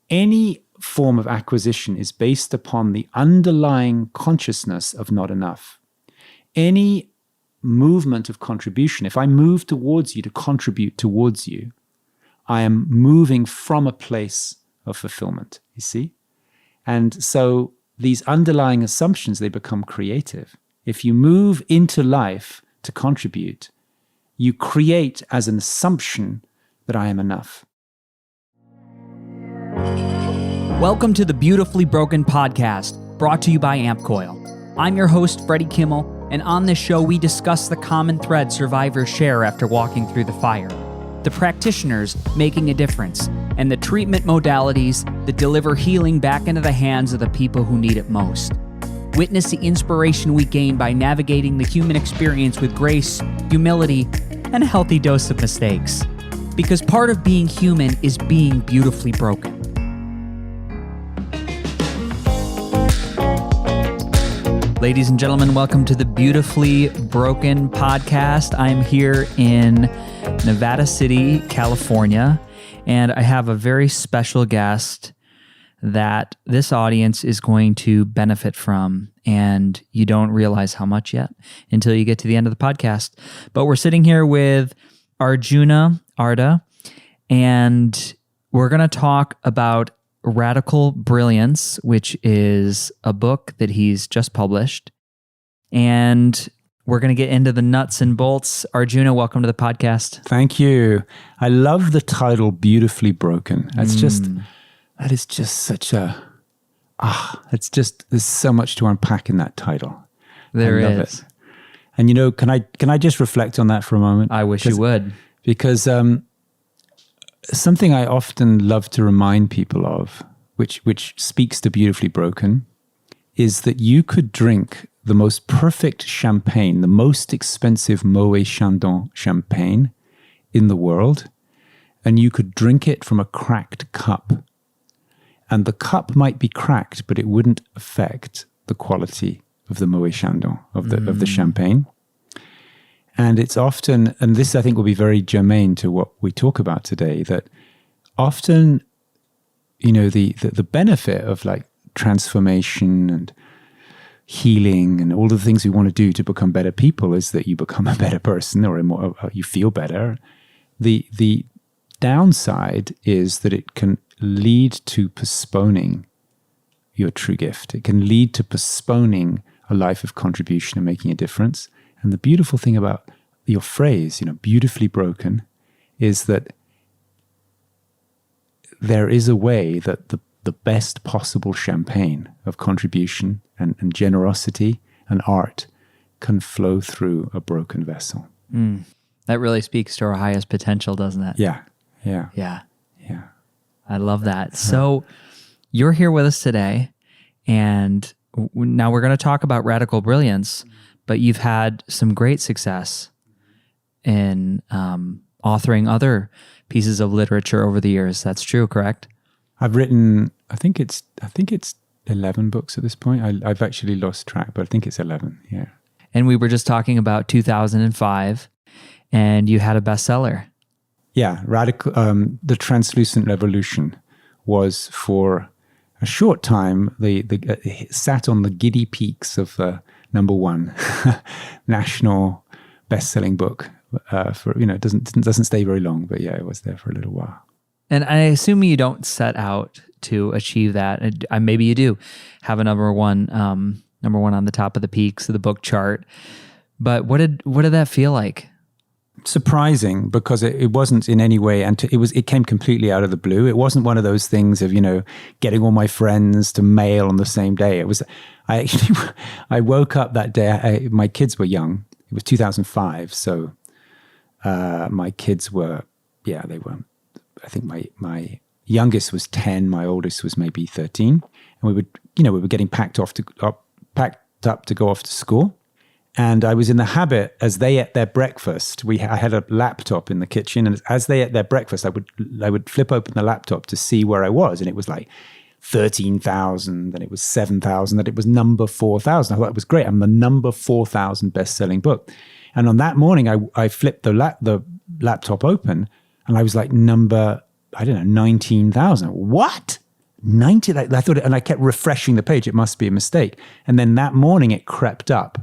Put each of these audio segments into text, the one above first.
any form of acquisition is based upon the underlying consciousness of not enough. Any movement of contribution, if I move towards you to contribute towards you, I am moving from a place of fulfillment, you see? And so these underlying assumptions, they become creative. If you move into life to contribute, you create as an assumption that I am enough. Welcome to the Beautifully Broken podcast, brought to you by Ampcoil. I'm your host, Freddie Kimmel, and on this show, we discuss the common thread survivors share after walking through the fire, the practitioners making a difference, and the treatment modalities that deliver healing back into the hands of the people who need it most. Witness the inspiration we gain by navigating the human experience with grace, humility, and a healthy dose of mistakes. Because part of being human is being beautifully broken. Ladies and gentlemen, welcome to the Beautifully Broken podcast. I'm here in Nevada City, California, and I have a very special guest that this audience is going to benefit from, and you don't realize how much yet until you get to the end of the podcast. But we're sitting here with Arjuna Ardagh, and we're going to talk about Radical Brilliance, which is a book that he's just published. And we're going to get into the nuts and bolts. Arjuna, welcome to the podcast. Thank you. I love the title, Beautifully Broken. That is just such a, there's so much to unpack in that title. There I love is. it. And can I just reflect on that for a moment? I wish you would. Because something I often love to remind people of, which speaks to Beautifully Broken, is that you could drink the most perfect champagne, the most expensive Moet Chandon champagne in the world, and you could drink it from a cracked cup. And the cup might be cracked, but it wouldn't affect the quality of the Moet Chandon, of the champagne. And it's often, and this I think will be very germane to what we talk about today, that often, the benefit of like transformation and healing and all the things we want to do to become better people is that you become a better person or you feel better. The downside is that it can lead to postponing your true gift. It can lead to postponing a life of contribution and making a difference. And the beautiful thing about your phrase, beautifully broken, is that there is a way that the best possible champagne of contribution and generosity and art can flow through a broken vessel. That really speaks to our highest potential, doesn't it? Yeah. I love that. So you're here with us today, and now we're going to talk about Radical Brilliance, but you've had some great success in authoring other pieces of literature over the years. That's true, correct? I've written, I think it's 11 books at this point. I've actually lost track, but I think it's 11. Yeah. And we were just talking about 2005, and you had a bestseller. Yeah, The Translucent Revolution was for a short time it sat on the giddy peaks of number one national best-selling book. It doesn't stay very long, but yeah, it was there for a little while. And I assume you don't set out to achieve that. Maybe you do have a number one on the top of the peaks of the book chart. But what did that feel like? Surprising, because it wasn't in any way, and it came completely out of the blue. It wasn't one of those things of getting all my friends to mail on the same day. I woke up that day. My kids were young. It was 2005, so my kids were they were. I think my youngest was 10, my oldest was maybe 13, and we were getting packed up to go off to school. And I was in the habit, as they ate their breakfast, I had a laptop in the kitchen, and as they ate their breakfast, I would flip open the laptop to see where I was, and it was like 13,000, and it was 7,000, and it was number 4,000. I thought it was great. I'm the number 4,000 best-selling book. And on that morning, I flipped the laptop open, and I was like number, 19,000. What? 90, I thought, and I kept refreshing the page. It must be a mistake. And then that morning it crept up.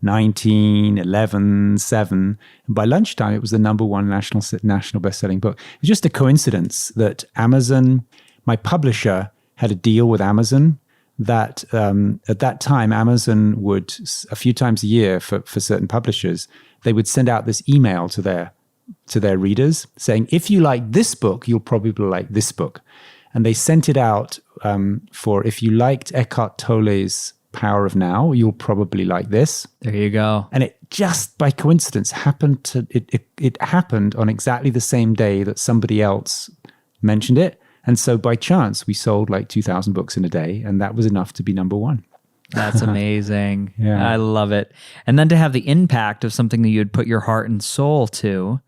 19, 11, 7. And by lunchtime, it was the number one national best-selling book. It was just a coincidence that Amazon, my publisher, had a deal with Amazon that at that time, Amazon would, a few times a year for certain publishers, they would send out this email to their readers saying, if you like this book, you'll probably like this book. And they sent it out for, if you liked Eckhart Tolle's Power of Now, you'll probably like this. There you go. And it just by coincidence happened it happened on exactly the same day that somebody else mentioned it. And so by chance, we sold like 2,000 books in a day, and that was enough to be number one. That's amazing. Yeah. I love it. And then to have the impact of something that you'd put your heart and soul to,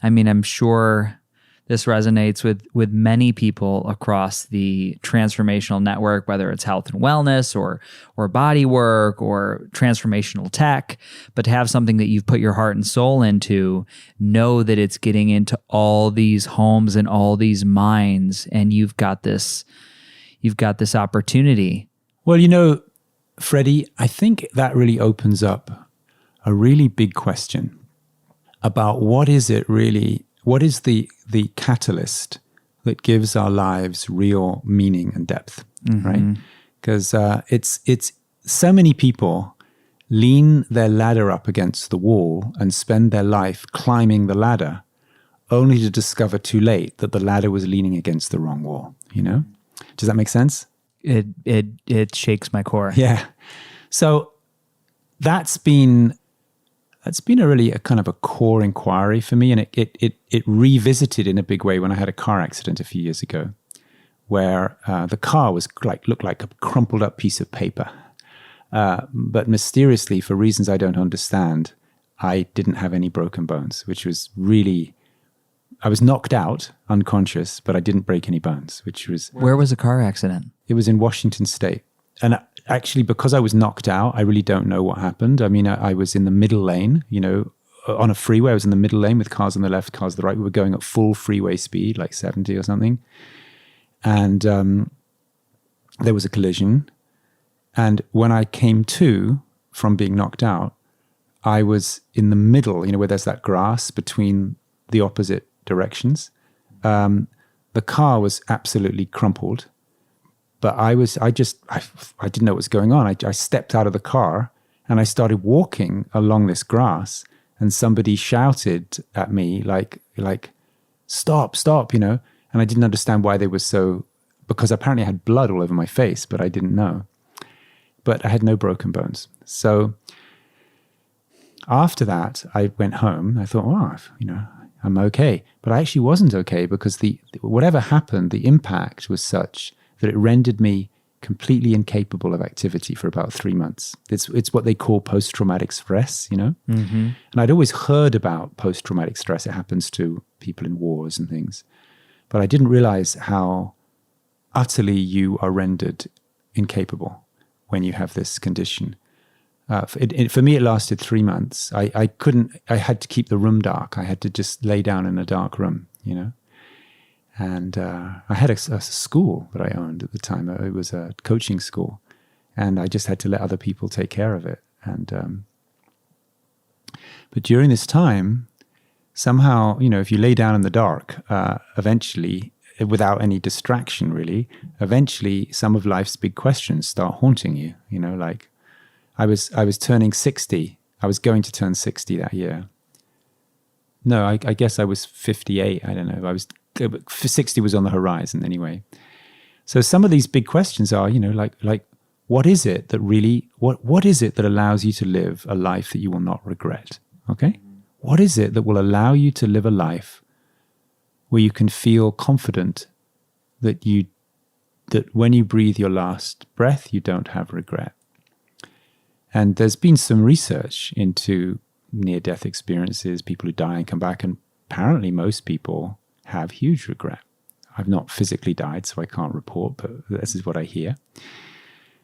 I mean, I'm sure this resonates with many people across the transformational network, whether it's health and wellness or body work or transformational tech. But to have something that you've put your heart and soul into, know that it's getting into all these homes and all these minds, and you've got this opportunity. Well, Freddie, I think that really opens up a really big question about what is the catalyst that gives our lives real meaning and depth, right? Because it's so many people lean their ladder up against the wall and spend their life climbing the ladder only to discover too late that the ladder was leaning against the wrong wall, Does that make sense? It shakes my core. Yeah. So that's been a kind of a core inquiry for me, and it revisited in a big way when I had a car accident a few years ago, where the car was looked like a crumpled up piece of paper, but mysteriously, for reasons I don't understand, I didn't have any broken bones, which was really. I was knocked out, unconscious, but I didn't break any bones, which was. Where was the car accident? It was in Washington State. And actually, because I was knocked out, I really don't know what happened. I mean, I was in the middle lane, on a freeway. I was in the middle lane with cars on the left, cars on the right. We were going at full freeway speed, like 70 or something. And there was a collision. And when I came to from being knocked out, I was in the middle, where there's that grass between the opposite directions. The car was absolutely crumpled. But I didn't know what was going on. I stepped out of the car and I started walking along this grass, and somebody shouted at me like, stop, and I didn't understand why they were so, because apparently I had blood all over my face, but I didn't know. But I had no broken bones. So after that, I went home. I thought, I'm okay. But I actually wasn't okay, because whatever happened, the impact was such that it rendered me completely incapable of activity for about 3 months. It's what they call post-traumatic stress, And I'd always heard about post-traumatic stress. It happens to people in wars and things. But I didn't realize how utterly you are rendered incapable when you have this condition. For me, it lasted 3 months. I had to keep the room dark. I had to just lay down in a dark room, And I had a school that I owned at the time. It was a coaching school, and I just had to let other people take care of it. And but during this time, somehow, if you lay down in the dark, eventually, without any distraction, really, eventually, some of life's big questions start haunting you. Like I was turning 60. I was going to turn 60 that year. No, I guess I was 58. I don't know. 60 was on the horizon anyway. So some of these big questions are, like what is it that really, what is it that allows you to live a life that you will not regret? Okay? What is it that will allow you to live a life where you can feel confident that when you breathe your last breath, you don't have regret? And there's been some research into near-death experiences, people who die and come back, and apparently most people have huge regret. I've not physically died, so I can't report, but this is what I hear.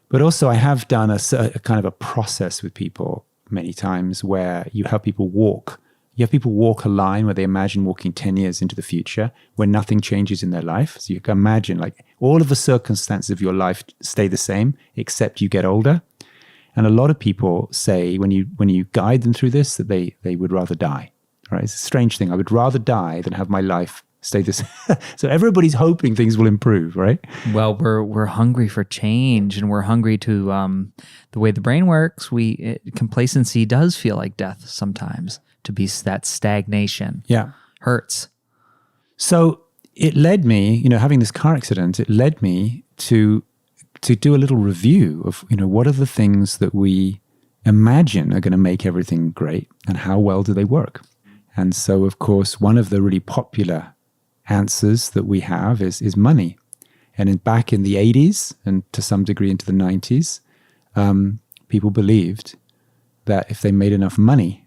But also I have done a kind of a process with people many times where you help people walk You have people walk a line where they imagine walking 10 years into the future where nothing changes in their life. So you can imagine like all of the circumstances of your life stay the same, except you get older. And a lot of people say when you guide them through this, that they would rather die. Right? It's a strange thing. I would rather die than have my life stay the same. So everybody's hoping things will improve, right? Well, we're hungry for change, and we're hungry to the way the brain works. Complacency does feel like death sometimes. To be that stagnation, hurts. So it led me, having this car accident, it led me to do a little review of, what are the things that we imagine are going to make everything great, and how well do they work? And so, of course, one of the really popular answers that we have is money. And back in the 80s and to some degree into the 90s, people believed that if they made enough money,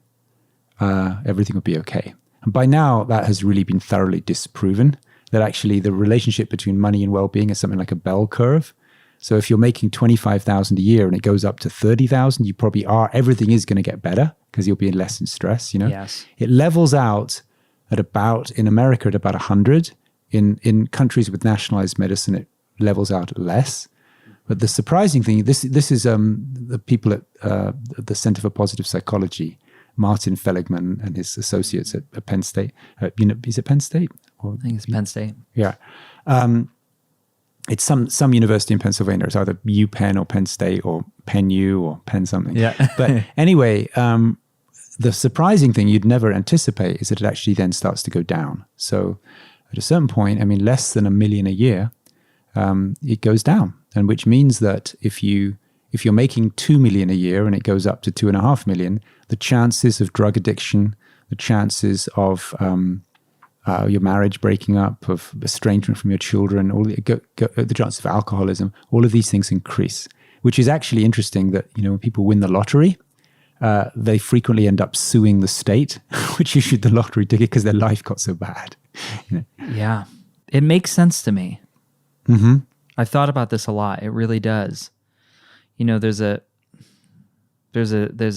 everything would be okay. And by now, that has really been thoroughly disproven, that actually the relationship between money and well-being is something like a bell curve. So if you're making $25,000 a year and it goes up to $30,000, you probably everything is going to get better because you'll be less in stress, Yes. It levels out at about, in America, at about 100. In countries with nationalized medicine, it levels out at less. But the surprising thing, this is the people at the Center for Positive Psychology, Martin Seligman and his associates at Penn State. Is it Penn State? I think it's Penn State. Yeah. It's some university in Pennsylvania. It's either UPenn or Penn State or Penn U or Penn something. Yeah. But anyway, the surprising thing you'd never anticipate is that it actually then starts to go down. So at a certain point, less than $1 million a year, it goes down. And which means that if you're making $2 million a year and it goes up to $2.5 million, the chances of drug addiction, the chances of your marriage breaking up, of estrangement from your children, the chances of alcoholism, all of these things increase. Which is actually interesting that when people win the lottery, they frequently end up suing the state, which issued the lottery ticket because their life got so bad. Yeah, it makes sense to me. Mm-hmm. I've thought about this a lot. It really does. There's a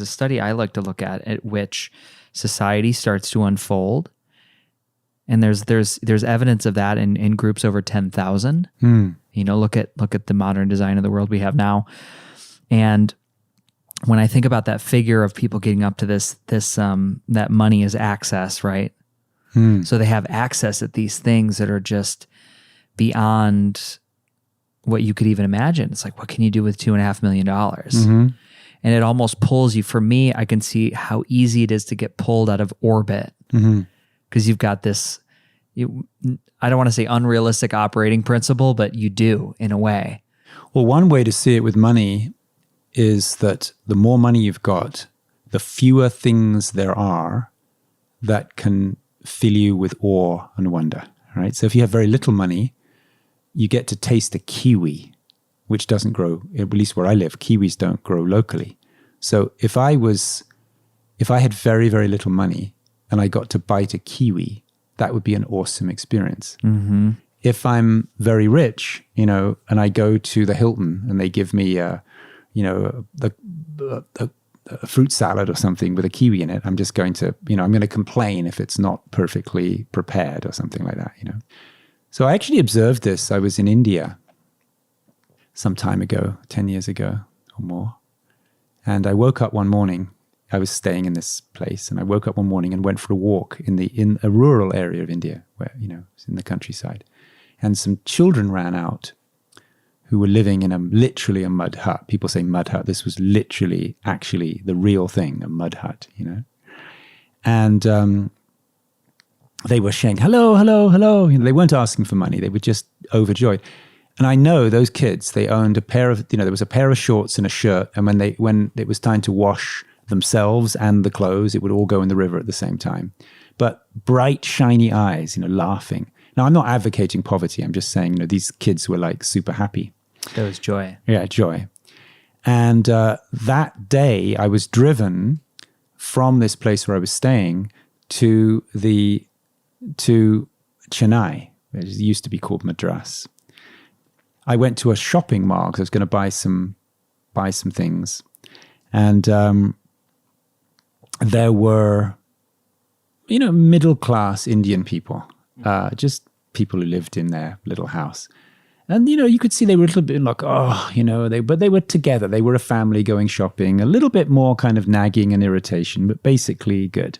study I like to look at which society starts to unfold, and there's evidence of that in groups over 10,000. Look at the modern design of the world we have now, and when I think about that figure of people getting up to this that money is access, right? So they have access at these things that are just beyond what you could even imagine. It's like, what can you do with $2.5 million? Mm-hmm. And it almost pulls you. For me, I can see how easy it is to get pulled out of orbit because you've got this, I don't want to say unrealistic operating principle, but you do in a way. Well, one way to see it with money is that the more money you've got, the fewer things there are that can fill you with awe and wonder, right? So if you have very little money, you get to taste a kiwi, which doesn't grow, at least where I live, kiwis don't grow locally. So if I had very, very little money and I got to bite a kiwi, that would be an awesome experience. Mm-hmm. If I'm very rich, and I go to the Hilton and they give me a fruit salad or something with a kiwi in it, I'm just going to, I'm going to complain if it's not perfectly prepared or something like that, So I actually observed this. I was in India some time ago, 10 years ago or more. And I woke up one morning. I was staying in this place, and I woke up one morning and went for a walk in a rural area of India where, it's in the countryside. And some children ran out who were living in literally a mud hut. People say mud hut. This was literally, actually the real thing, a mud hut, And they were saying, hello, hello, hello. They weren't asking for money. They were just overjoyed. And I know those kids, they owned a pair of, there was a pair of shorts and a shirt. And when it was time to wash themselves and the clothes, it would all go in the river at the same time. But bright, shiny eyes, laughing. Now, I'm not advocating poverty. I'm just saying, these kids were like super happy. There was joy. Yeah, joy. And that day, I was driven from this place where I was staying to Chennai, it used to be called Madras. I went to a shopping mall because I was going to buy some things, and there were middle-class Indian people, just people who lived in their little house. And, you could see they were a little bit like, but they were together. They were a family going shopping, a little bit more kind of nagging and irritation, but basically good.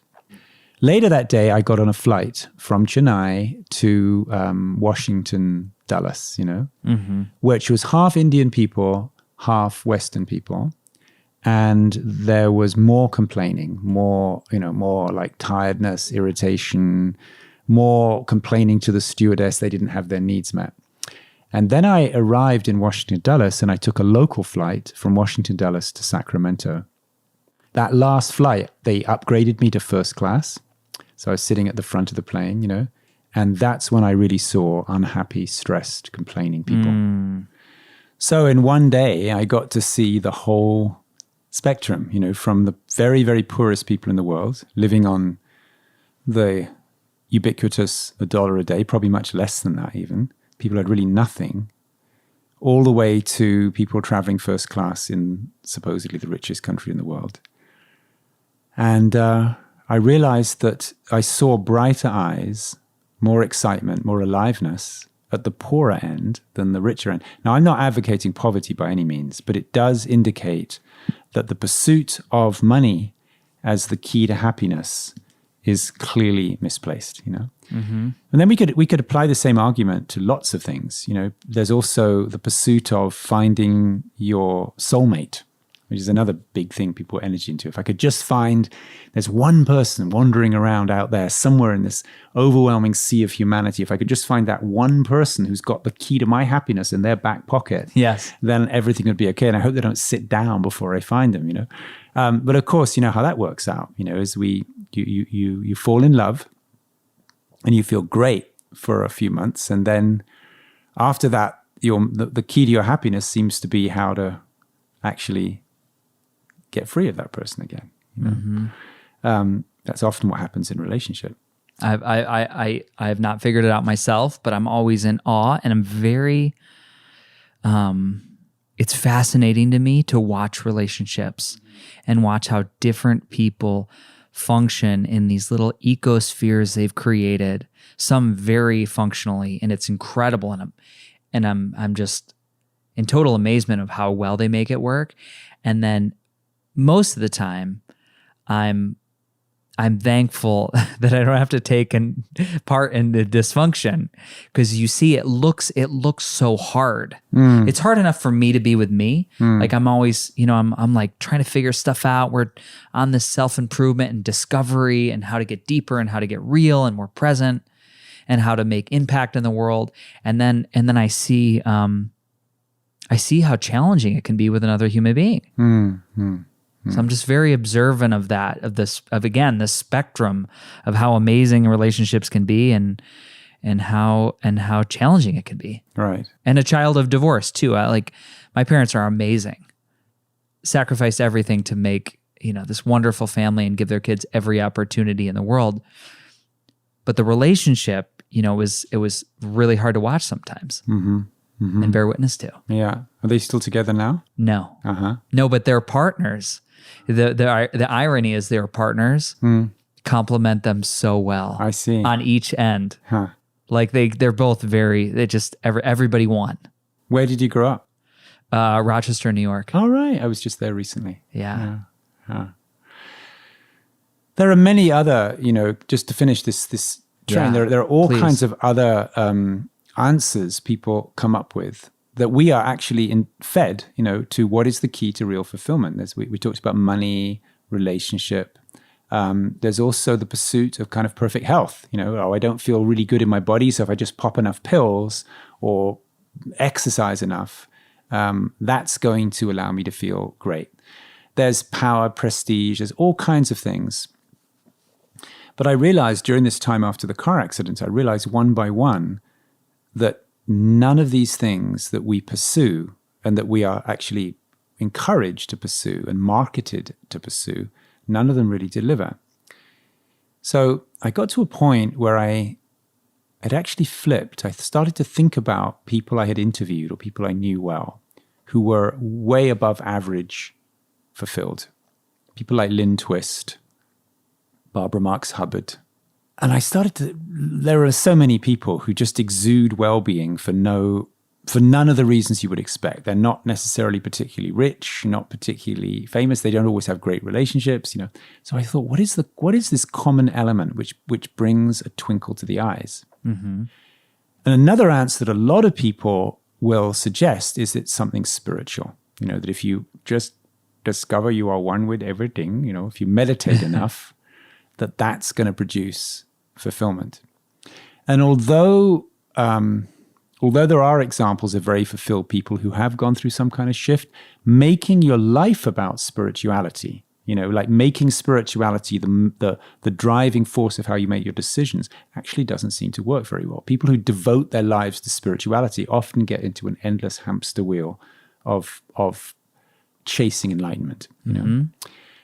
Later that day, I got on a flight from Chennai to Washington, Dulles, which was half Indian people, half Western people. And there was more complaining, more like tiredness, irritation, more complaining to the stewardess they didn't have their needs met. And then I arrived in Washington Dulles and I took a local flight from Washington Dulles to Sacramento. That last flight, they upgraded me to first class. So I was sitting at the front of the plane, and that's when I really saw unhappy, stressed, complaining people. So in one day, I got to see the whole spectrum, from the very, very poorest people in the world living on the ubiquitous $1 a day, probably much less than that even. People had really nothing, all the way to people traveling first class in supposedly the richest country in the world. And I realized that I saw brighter eyes, more excitement, more aliveness at the poorer end than the richer end. Now, I'm not advocating poverty by any means, but it does indicate that the pursuit of money as the key to happiness is clearly misplaced, And then we could apply the same argument to lots of things. There's also the pursuit of finding your soulmate, which is another big thing people put energy into. If I could just find, there's one person wandering around out there somewhere in this overwhelming sea of humanity. If I could just find that one person who's got the key to my happiness in their back pocket, yes, then everything would be okay. And I hope they don't sit down before I find them, But of course, how that works out, is you fall in love and you feel great for a few months. And then after that, the key to your happiness seems to be how to actually get free of that person again. That's often what happens in relationship. I have not figured it out myself, but I'm always in awe, and I'm very. It's fascinating to me to watch relationships and watch how different people function in these little ecospheres they've created. Some very functionally, and it's incredible. And I'm just in total amazement of how well they make it work. And then most of the time, I'm thankful that I don't have to take part in the dysfunction, because you see, it looks so hard. It's hard enough for me to be with me. Like I'm always, I'm like trying to figure stuff out. We're on this self-improvement and discovery and how to get deeper and how to get real and more present and how to make impact in the world. And then I see how challenging it can be with another human being. So I'm just very observant of that, of again, the spectrum of how amazing relationships can be and how challenging it can be. Right. And a child of divorce too. My parents are amazing. Sacrificed everything to make, this wonderful family and give their kids every opportunity in the world. But the relationship, it was really hard to watch sometimes. And bear witness to. Yeah. Are they still together now? No. No, but they're partners. The irony is they're partners complement them so well. I see. On each end. Like they're both everybody won. Where did you grow up? Rochester, New York. All right. I was just there recently. Yeah. There are many other, just to finish this train, there are all kinds of other answers people come up with that we are actually fed, to what is the key to real fulfillment. We talked about money, relationship. There's also the pursuit of kind of perfect health. I don't feel really good in my body, so if I just pop enough pills or exercise enough, that's going to allow me to feel great. There's power, prestige, there's all kinds of things. But I realized during this time after the car accident, I realized one by one that none of these things that we pursue and that we are actually encouraged to pursue and marketed to pursue, none of them really deliver. So I got to a point where I had actually flipped. I started to think about people I had interviewed or people I knew well who were way above average fulfilled. People like Lynn Twist, Barbara Marx Hubbard, And there are so many people who just exude well-being for none of the reasons you would expect. They're not necessarily particularly rich, not particularly famous. They don't always have great relationships, So I thought, what is this common element which brings a twinkle to the eyes? Mm-hmm. And another answer that a lot of people will suggest is it's something spiritual. That if you just discover you are one with everything, if you meditate enough, that's going to produce fulfillment. And although there are examples of very fulfilled people who have gone through some kind of shift, making your life about spirituality, like making spirituality the driving force of how you make your decisions, actually doesn't seem to work very well. People who devote their lives to spirituality often get into an endless hamster wheel of chasing enlightenment. Mm-hmm.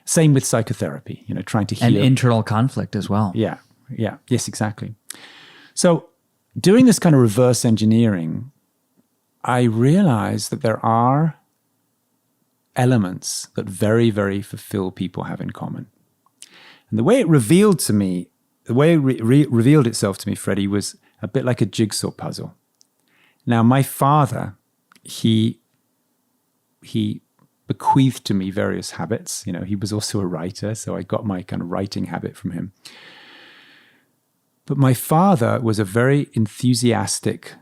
Same with psychotherapy, trying to heal. And internal conflict as well. Yeah. Yes, exactly. So doing this kind of reverse engineering, I realized that there are elements that very, very fulfilled people have in common. And the way it revealed itself to me, Freddie, was a bit like a jigsaw puzzle. Now, my father, he bequeathed to me various habits. He was also a writer, so I got my kind of writing habit from him. But my father was a very enthusiastic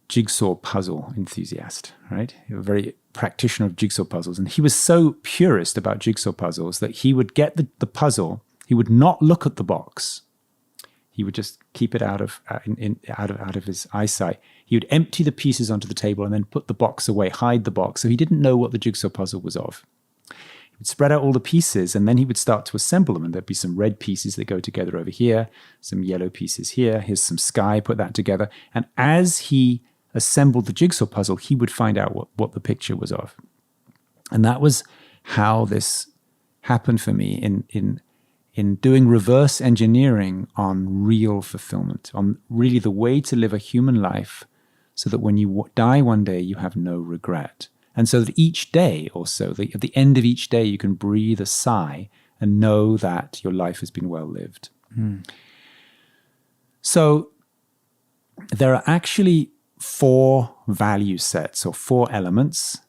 jigsaw puzzle enthusiast, right? A very practitioner of jigsaw puzzles. And he was so purist about jigsaw puzzles that he would get the puzzle, he would not look at the box. He would just keep it out of his eyesight. He would empty the pieces onto the table and then put the box away, hide the box. So he didn't know what the jigsaw puzzle was of. He would spread out all the pieces and then he would start to assemble them. And there'd be some red pieces that go together over here, some yellow pieces here, here's some sky, put that together. And as he assembled the jigsaw puzzle, he would find out what the picture was of. And that was how this happened for me in doing reverse engineering on real fulfillment, on really the way to live a human life so that when you die one day, you have no regret. And so that each day also, at the end of each day, you can breathe a sigh and know that your life has been well lived. Mm. So there are actually 4 value sets or 4 elements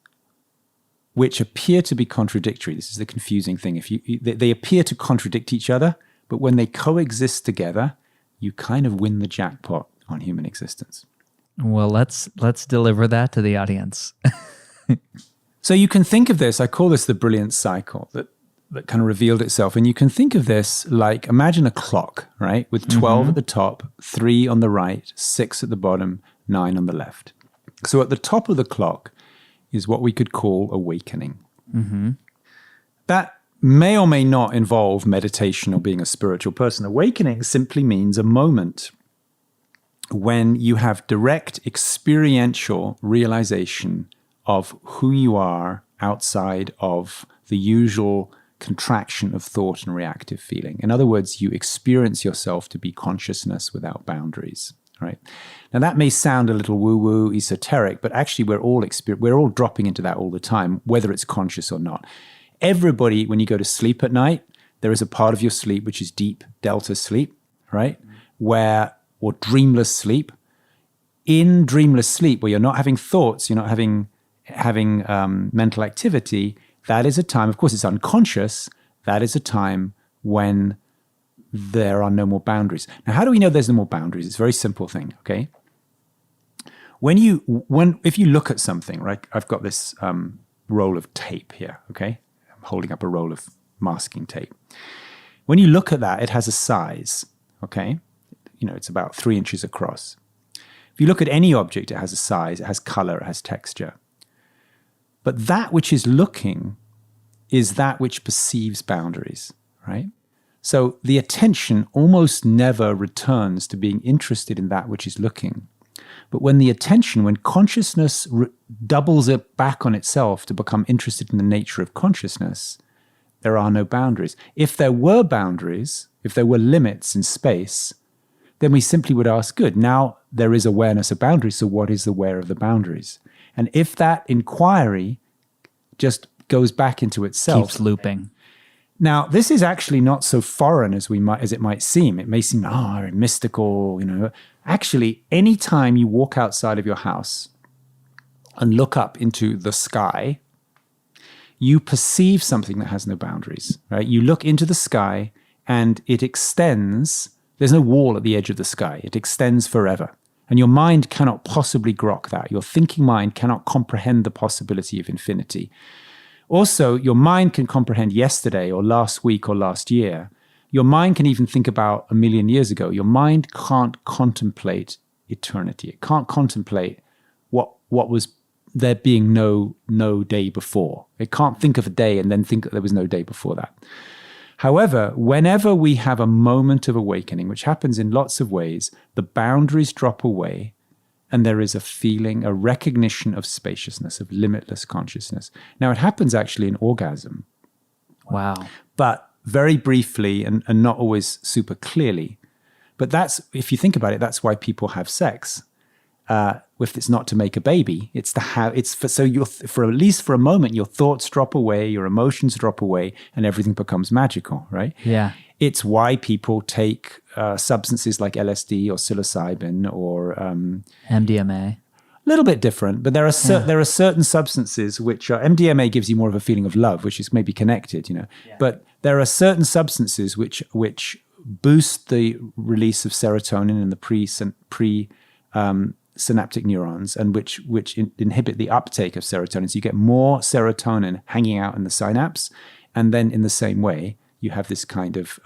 which appear to be contradictory. This is the confusing thing. They appear to contradict each other, but when they coexist together, you kind of win the jackpot on human existence. Well, let's deliver that to the audience. So you can think of this, I call this the Brilliance Cycle that kind of revealed itself. And you can think of this like, imagine a clock, right? With 12 at the top, 3 on the right, 6 at the bottom, 9 on the left. So at the top of the clock is what we could call awakening. Mm-hmm. That may or may not involve meditation or being a spiritual person. Awakening simply means a moment when you have direct experiential realization of who you are outside of the usual contraction of thought and reactive feeling. In other words, you experience yourself to be consciousness without boundaries, right? Now that may sound a little woo-woo, esoteric, but actually we're all dropping into that all the time, whether it's conscious or not. Everybody, when you go to sleep at night, there is a part of your sleep which is deep delta sleep, right? Or dreamless sleep. In dreamless sleep, where you're not having thoughts, you're not having mental activity, that is a time, of course it's unconscious, that is a time when there are no more boundaries. Now, how do we know there's no more boundaries? It's a very simple thing, okay? If you look at something, right? I've got this roll of tape here, okay? I'm holding up a roll of masking tape. When you look at that, it has a size, okay? It's about 3 inches across. If you look at any object, it has a size, it has color, it has texture. But that which is looking is that which perceives boundaries, right? So the attention almost never returns to being interested in that which is looking. But when consciousness doubles it back on itself to become interested in the nature of consciousness, there are no boundaries. If there were boundaries, if there were limits in space, then we simply would ask, good, now there is awareness of boundaries, so what is the where of the boundaries? And if that inquiry just goes back into itself, keeps looping, Now, this is actually not so foreign as it might seem. It may seem, mystical, Actually, anytime you walk outside of your house and look up into the sky, you perceive something that has no boundaries, right? You look into the sky and it extends. There's no wall at the edge of the sky. It extends forever. And your mind cannot possibly grok that. Your thinking mind cannot comprehend the possibility of infinity. Also, your mind can comprehend yesterday or last week or last year. Your mind can even think about a million years ago. Your mind can't contemplate eternity. It can't contemplate what was there being no day before. It can't think of a day and then think that there was no day before that. However, whenever we have a moment of awakening, which happens in lots of ways, the boundaries drop away and there is a feeling, a recognition of spaciousness, of limitless consciousness. Now, it happens actually in orgasm. Wow. But very briefly and not always super clearly. But that's, if you think about it, that's why people have sex. If it's not to make a baby, it's to have, for at least for a moment, your thoughts drop away, your emotions drop away, and everything becomes magical, right? Yeah. It's why people take substances like LSD or psilocybin or MDMA. A little bit different, but there are certain substances which are, MDMA gives you more of a feeling of love, which is maybe connected, Yeah. But there are certain substances which boost the release of serotonin in the pre synaptic neurons, and which inhibit the uptake of serotonin. So you get more serotonin hanging out in the synapse, and then in the same way, you have this kind of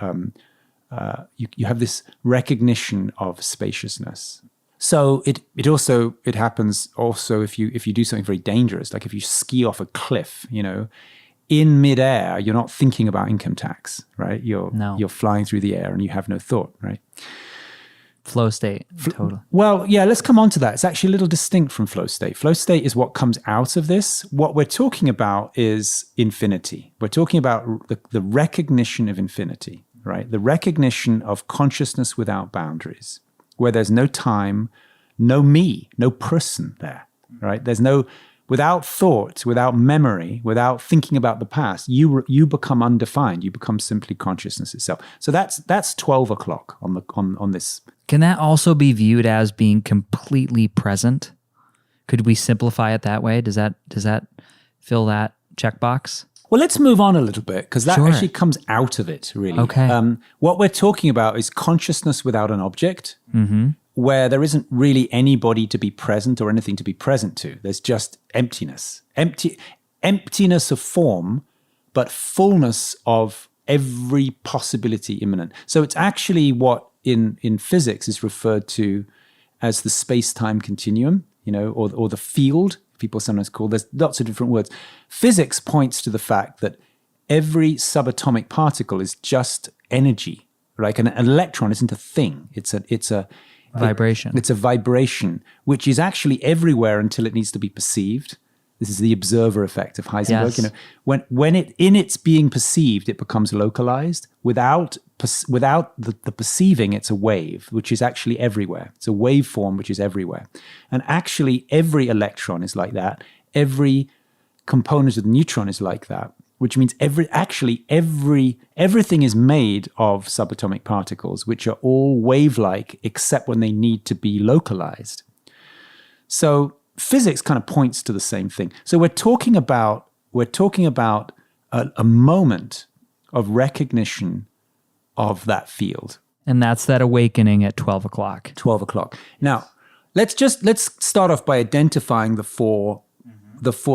you have this recognition of spaciousness. So it happens also if you do something very dangerous, like if you ski off a cliff, in midair, you're not thinking about income tax, right? You're flying through the air and you have no thought, right? Flow state, totally. Well, yeah, let's come on to that. It's actually a little distinct from flow state. Flow state is what comes out of this. What we're talking about is infinity. We're talking about the recognition of infinity, right? The recognition of consciousness without boundaries, where there's no time, no me, no person there, right? There's no, without thought, without memory, without thinking about the past, you become undefined. You become simply consciousness itself. So that's 12 o'clock on this. Can that also be viewed as being completely present? Could we simplify it that way? Does that fill that checkbox? Well, let's move on a little bit, because that actually comes out of it, really. Okay. What we're talking about is consciousness without an object, where there isn't really anybody to be present or anything to be present to. There's just emptiness. Emptiness of form, but fullness of every possibility immanent. So it's actually what in physics is referred to as the space-time continuum, or the field, people sometimes call. There's lots of different words. Physics points to the fact that every subatomic particle is just energy. Like an electron isn't a thing. It's a vibration. It's a vibration, which is actually everywhere until it needs to be perceived. This is the observer effect of Heisenberg. Yes. When it's being perceived, it becomes localized. Without the perceiving, it's a wave, which is actually everywhere. It's a waveform which is everywhere. And actually, every electron is like that. Every component of the neutron is like that, which means everything is made of subatomic particles, which are all wave-like, except when they need to be localized. So physics kind of points to the same thing. So we're talking about a moment of recognition of that field. And that's that awakening at 12 o'clock. 12 o'clock. Now, let's start off by identifying the four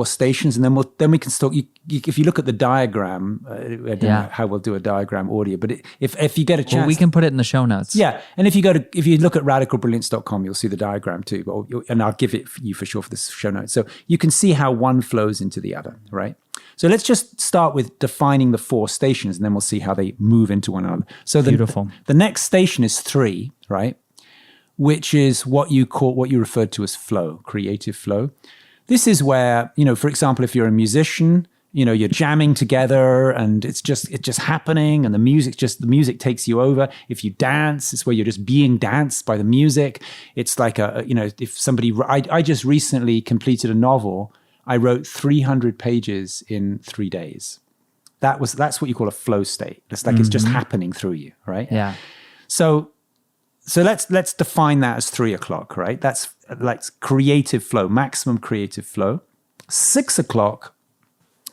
stations, and then we can start. If you look at the diagram, I don't know how we'll do a diagram audio, but if you get a chance, we can put it in the show notes. Yeah, and if you look at radicalbrilliance.com, you'll see the diagram too. And I'll give it you for sure for the show notes, so you can see how one flows into the other, right? So let's just start with defining the four stations, and then we'll see how they move into one another. So Beautiful. The next station is 3, right? Which is what you referred to as flow, creative flow. This is where, for example, if you're a musician, you're jamming together and it's just happening, and the music takes you over. If you dance, it's where you're just being danced by the music. It's like if somebody, I just recently completed a novel. I wrote 300 pages in 3 days. That's what you call a flow state. It's like it's just happening through you, right? Yeah. So let's define that as 3 o'clock, right? That's like creative flow, maximum creative flow. 6 o'clock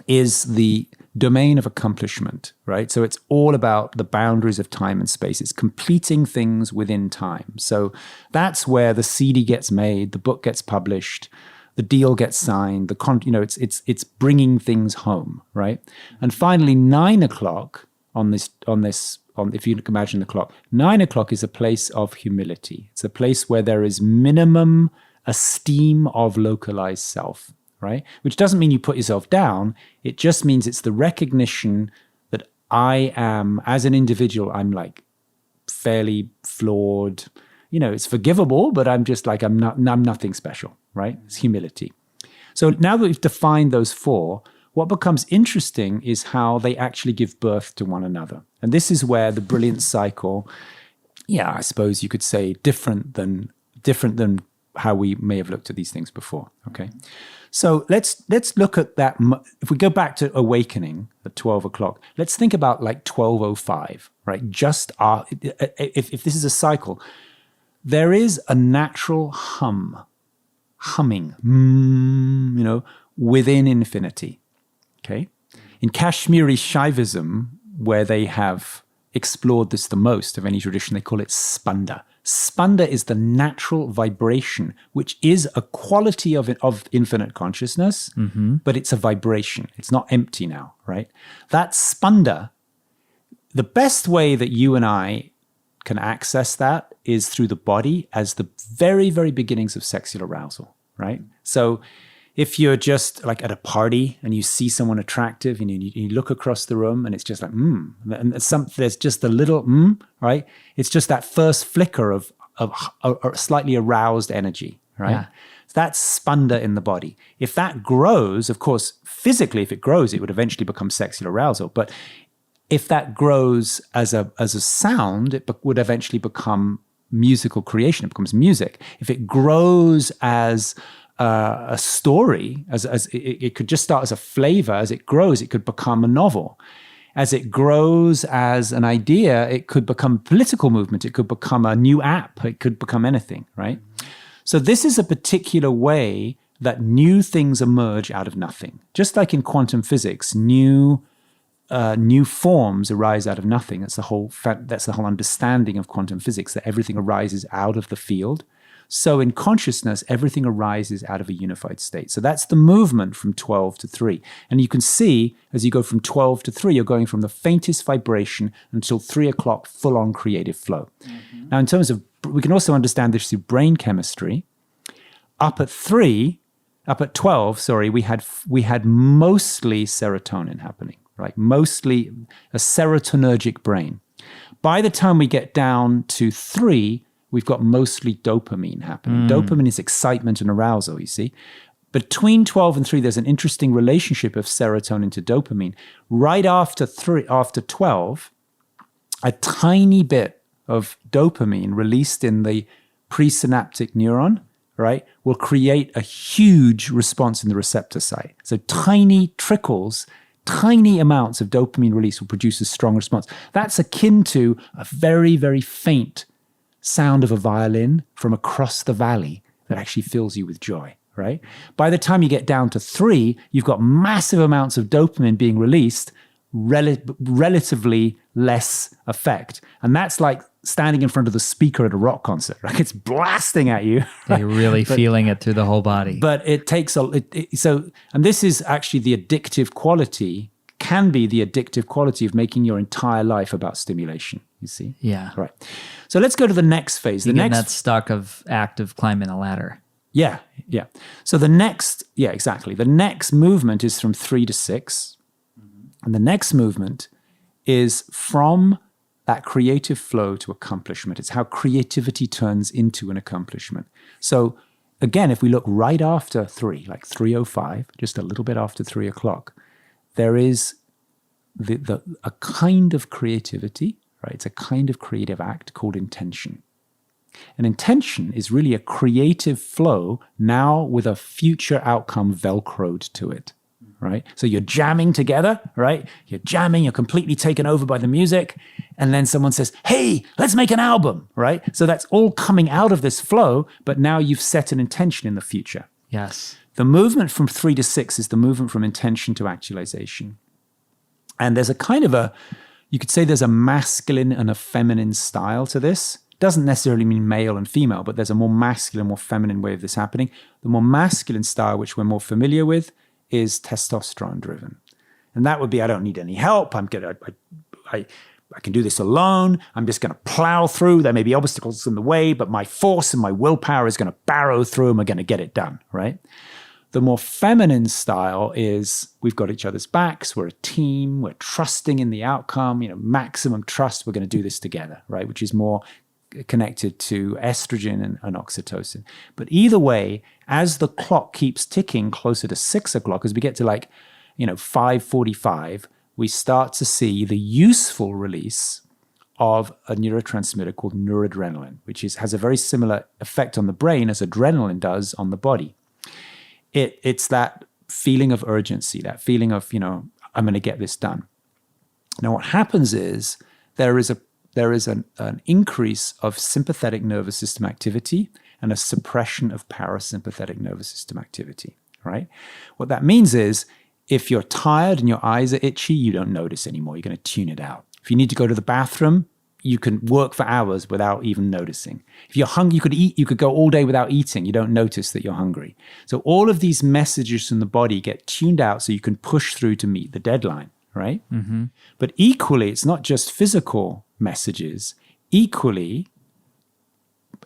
is the domain of accomplishment, right? So it's all about the boundaries of time and space. It's completing things within time. So that's where the CD gets made, the book gets published, the deal gets signed, it's bringing things home, right? And finally, 9 o'clock if you can imagine the clock, 9 o'clock is a place of humility. It's a place where there is minimum esteem of localized self, right? Which doesn't mean you put yourself down. It just means it's the recognition that I am, as an individual, I'm like fairly flawed. It's forgivable, but I'm just like, I'm nothing special, right? It's humility. So now that we've defined those 4, what becomes interesting is how they actually give birth to one another. And this is where the Brilliance Cycle, I suppose you could say different than how we may have looked at these things before, okay? So let's look at that. If we go back to awakening at 12 o'clock, let's think about like 12:05, right? Just if this is a cycle, there is a natural humming, within infinity, okay? In Kashmiri Shaivism, where they have explored this the most of any tradition, they call it spanda. Spanda is the natural vibration, which is a quality of infinite consciousness, but it's a vibration. It's not empty now, right? That spanda, the best way that you and I can access that is through the body as the very, very beginnings of sexual arousal, right? So if you're just like at a party and you see someone attractive and you look across the room and it's just like, and there's just a little, right? It's just that first flicker of a slightly aroused energy, right? Yeah. That's spanda in the body. If that grows, of course, physically, if it grows, it would eventually become sexual arousal. But if that grows as a sound, it would eventually become musical creation. It becomes music. If it grows as a story, as it could just start as a flavor. As it grows, it could become a novel. As it grows as an idea, it could become a political movement. It could become a new app. It could become anything, right? So this is a particular way that new things emerge out of nothing. Just like in quantum physics, new forms arise out of nothing. That's the whole understanding of quantum physics, that everything arises out of the field. So in consciousness, everything arises out of a unified state. So that's the movement from 12 to 3. And you can see, as you go from 12 to 3, you're going from the faintest vibration until 3 o'clock, full-on creative flow. Now, in terms of, we can also understand this through brain chemistry. Up at 12, we had mostly serotonin happening, right? Mostly a serotonergic brain. By the time we get down to 3, we've got mostly dopamine happening. Dopamine is excitement and arousal, you see. Between 12 and 3, there's an interesting relationship of serotonin to dopamine. Right after 12, a tiny bit of dopamine released in the presynaptic neuron, right, will create a huge response in the receptor site. So tiny trickles, tiny amounts of dopamine release will produce a strong response. That's akin to a very, very faint sound of a violin from across the valley that actually fills you with joy, right? By the time you get down to 3, you've got massive amounts of dopamine being released, relatively less effect. And that's like standing in front of the speaker at a rock concert, right? It's blasting at you. Right? You're really feeling it through the whole body. But it takes and this is actually the addictive quality, can be the addictive quality of making your entire life about stimulation, you see? Yeah. Right. So let's go to the next phase. That stuck of active climbing a ladder. Yeah. So the next movement is from 3 to 6. And the next movement is from that creative flow to accomplishment. It's how creativity turns into an accomplishment. So again, if we look right after 3, like 3:05, just a little bit after 3 o'clock, there is a kind of creativity, right? It's a kind of creative act called intention. And intention is really a creative flow now with a future outcome velcroed to it, right? So you're jamming together, right? You're jamming, you're completely taken over by the music. And then someone says, hey, let's make an album, right? So that's all coming out of this flow, but now you've set an intention in the future. Yes. The movement from 3 to 6 is the movement from intention to actualization. And there's a kind of you could say there's a masculine and a feminine style to this. Doesn't necessarily mean male and female, but there's a more masculine, more feminine way of this happening. The more masculine style, which we're more familiar with, is testosterone driven. And that would be, I don't need any help. I'm good. I can do this alone. I'm just going to plow through. There may be obstacles in the way, but my force and my willpower is going to barrow through and we're going to get it done, right? The more feminine style is we've got each other's backs. We're a team. We're trusting in the outcome, maximum trust. We're going to do this together, right? Which is more connected to estrogen and oxytocin. But either way, as the clock keeps ticking closer to 6 o'clock, as we get to 5:45, we start to see the useful release of a neurotransmitter called noradrenaline, which has a very similar effect on the brain as adrenaline does on the body. It's that feeling of urgency, that feeling of, I'm going to get this done. Now, what happens is there is an increase of sympathetic nervous system activity and a suppression of parasympathetic nervous system activity, right? What that means is if you're tired and your eyes are itchy, you don't notice anymore. You're going to tune it out. If you need to go to the bathroom, you can work for hours without even noticing. If you're hungry, you could go all day without eating. You don't notice that you're hungry. So all of these messages from the body get tuned out so you can push through to meet the deadline, right? Mm-hmm. But equally, it's not just physical messages. Equally,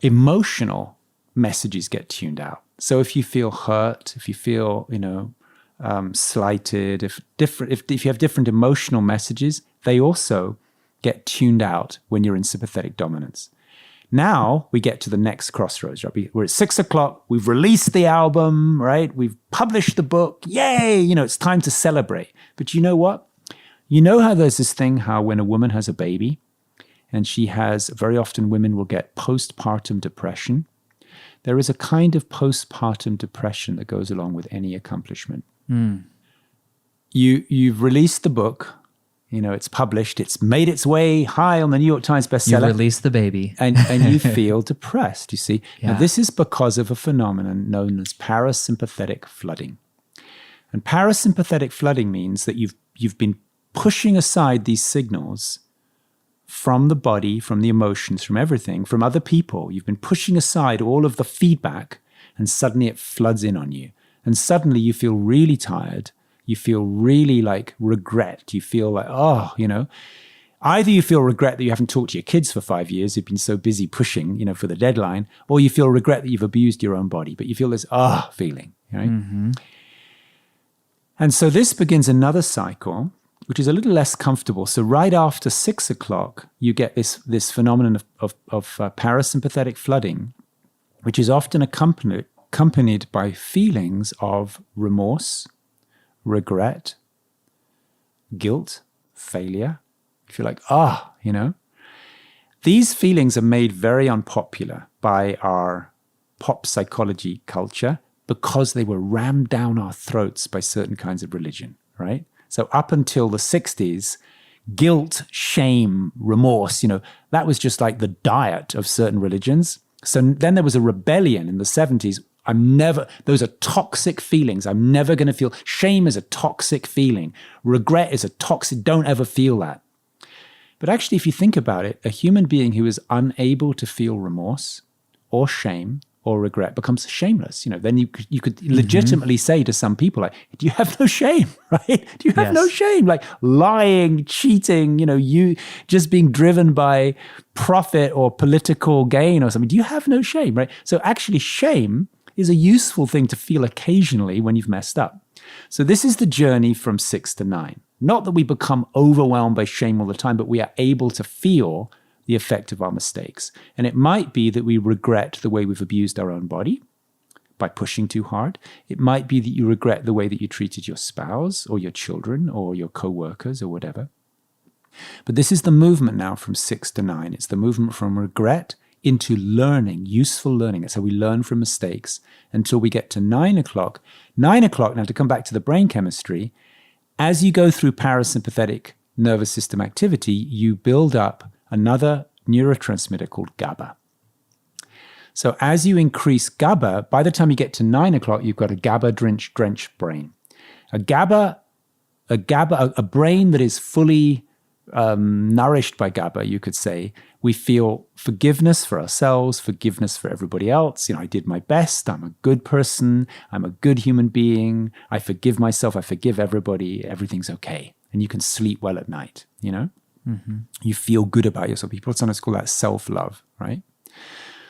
emotional messages get tuned out. So if you feel hurt, if you feel, slighted, if you have different emotional messages, they also get tuned out when you're in sympathetic dominance. Now we get to the next crossroads, right? We're at 6 o'clock. We've released the album, right? We've published the book. Yay! It's time to celebrate. But you know what? You know how there's this thing, how when a woman has a baby and very often women will get postpartum depression. There is a kind of postpartum depression that goes along with any accomplishment. Mm. You've released the book. It's published, it's made its way high on the New York Times bestseller. You release the baby. and you feel depressed, you see. Yeah. Now, this is because of a phenomenon known as parasympathetic flooding. And parasympathetic flooding means that you've been pushing aside these signals from the body, from the emotions, from everything, from other people. You've been pushing aside all of the feedback, and suddenly it floods in on you. And suddenly you feel really tired. You feel really like regret. You feel like, either you feel regret that you haven't talked to your kids for 5 years, you've been so busy pushing, for the deadline, or you feel regret that you've abused your own body, but you feel this feeling, right? Mm-hmm. And so this begins another cycle, which is a little less comfortable. So right after 6 o'clock, you get this phenomenon of parasympathetic flooding, which is often accompanied by feelings of remorse, regret, guilt, failure. You feel like, These feelings are made very unpopular by our pop psychology culture because they were rammed down our throats by certain kinds of religion, right? So up until the 60s, guilt, shame, remorse, that was just like the diet of certain religions. So then there was a rebellion in the 70s. Those are toxic feelings. I'm never going to feel. Shame is a toxic feeling. Regret is a toxic, don't ever feel that. But actually, if you think about it, a human being who is unable to feel remorse or shame or regret becomes shameless. Then you could legitimately say to some people, like, do you have no shame, right? Do you have no shame? Like lying, cheating, you just being driven by profit or political gain or something. Do you have no shame, right? So actually shame is a useful thing to feel occasionally when you've messed up. So this is the journey from 6 to 9. Not that we become overwhelmed by shame all the time, but we are able to feel the effect of our mistakes. And it might be that we regret the way we've abused our own body by pushing too hard. It might be that you regret the way that you treated your spouse or your children or your co-workers or whatever. But this is the movement now from 6 to 9. It's the movement from regret into learning, useful learning. That's how we learn from mistakes until we get to 9 o'clock. 9 o'clock, now to come back to the brain chemistry, as you go through parasympathetic nervous system activity, you build up another neurotransmitter called GABA. So as you increase GABA, by the time you get to 9 o'clock, you've got a GABA-drenched brain. A brain that is fully nourished by GABA, you could say. We feel forgiveness for ourselves, forgiveness for everybody else. I did my best. I'm a good person. I'm a good human being. I forgive myself. I forgive everybody. Everything's okay. And you can sleep well at night, Mm-hmm. You feel good about yourself. People sometimes call that self-love, right?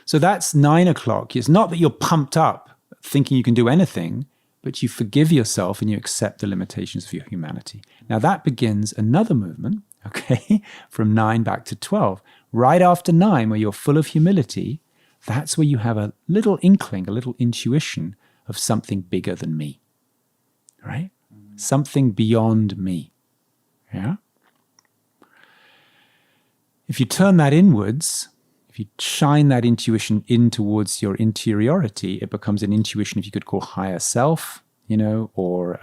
So that's 9 o'clock. It's not that you're pumped up thinking you can do anything, but you forgive yourself and you accept the limitations of your humanity. Now that begins another movement, okay, from 9 back to 12. Right after 9, where you're full of humility, that's where you have a little inkling, a little intuition of something bigger than me, right? Something beyond me, yeah? If you turn that inwards, if you shine that intuition in towards your interiority, it becomes an intuition, if you could call higher self, or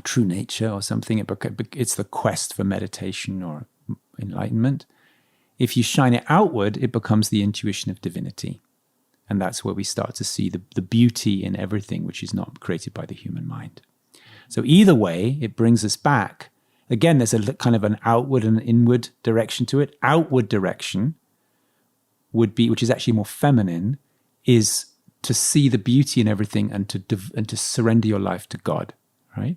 true nature or something. It's the quest for meditation or enlightenment. If you shine it outward, it becomes the intuition of divinity. And that's where we start to see the beauty in everything which is not created by the human mind. So either way, it brings us back. Again, there's a kind of an outward and inward direction to it. Outward direction would be, which is actually more feminine, is to see the beauty in everything and to surrender your life to God, right?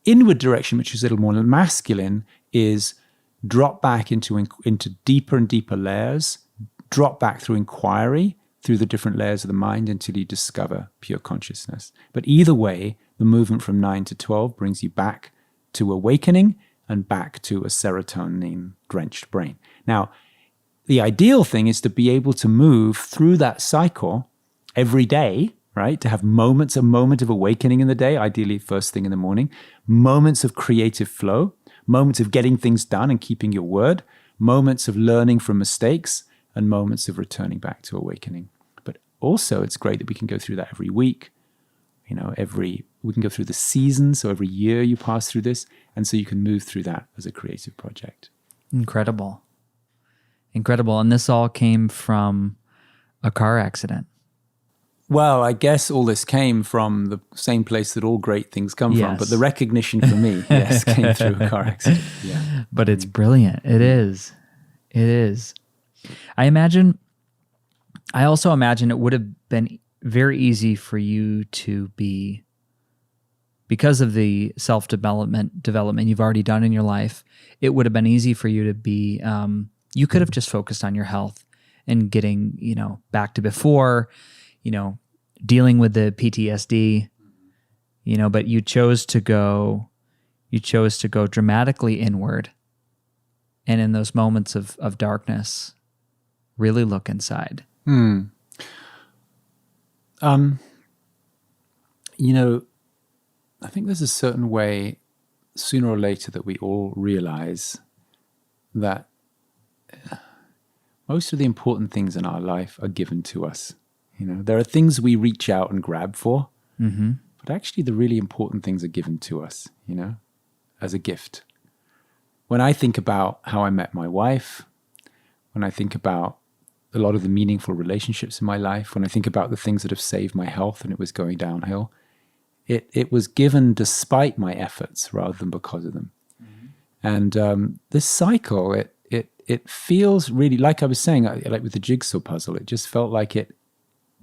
Inward direction, which is a little more masculine, is drop back into deeper and deeper layers, drop back through inquiry, through the different layers of the mind until you discover pure consciousness. But either way, the movement from 9 to 12 brings you back to awakening and back to a serotonin-drenched brain. Now, the ideal thing is to be able to move through that cycle every day, right? To have a moment of awakening in the day, ideally first thing in the morning, moments of creative flow, moments of getting things done and keeping your word, moments of learning from mistakes, and moments of returning back to awakening. But also, it's great that we can go through that every week. We can go through the seasons, so every year you pass through this, and so you can move through that as a creative project. Incredible. And this all came from a car accident. Well, I guess all this came from the same place that all great things come from, but the recognition for me, yes, came through a car accident. Yeah. But it's brilliant. It is. I also imagine it would have been very easy for you to be, because of the self-development you've already done in your life, it would have been easy for you to be, you could have just focused on your health and getting, back to before, dealing with the PTSD, but you chose to go dramatically inward. And in those moments of darkness, really look inside. I think there's a certain way, sooner or later, that we all realize that most of the important things in our life are given to us. There are things we reach out and grab for, but actually the really important things are given to us, as a gift. When I think about how I met my wife, when I think about a lot of the meaningful relationships in my life, when I think about the things that have saved my health and it was going downhill, it was given despite my efforts rather than because of them. And this cycle, it feels really, like I was saying, like with the jigsaw puzzle, it just felt like it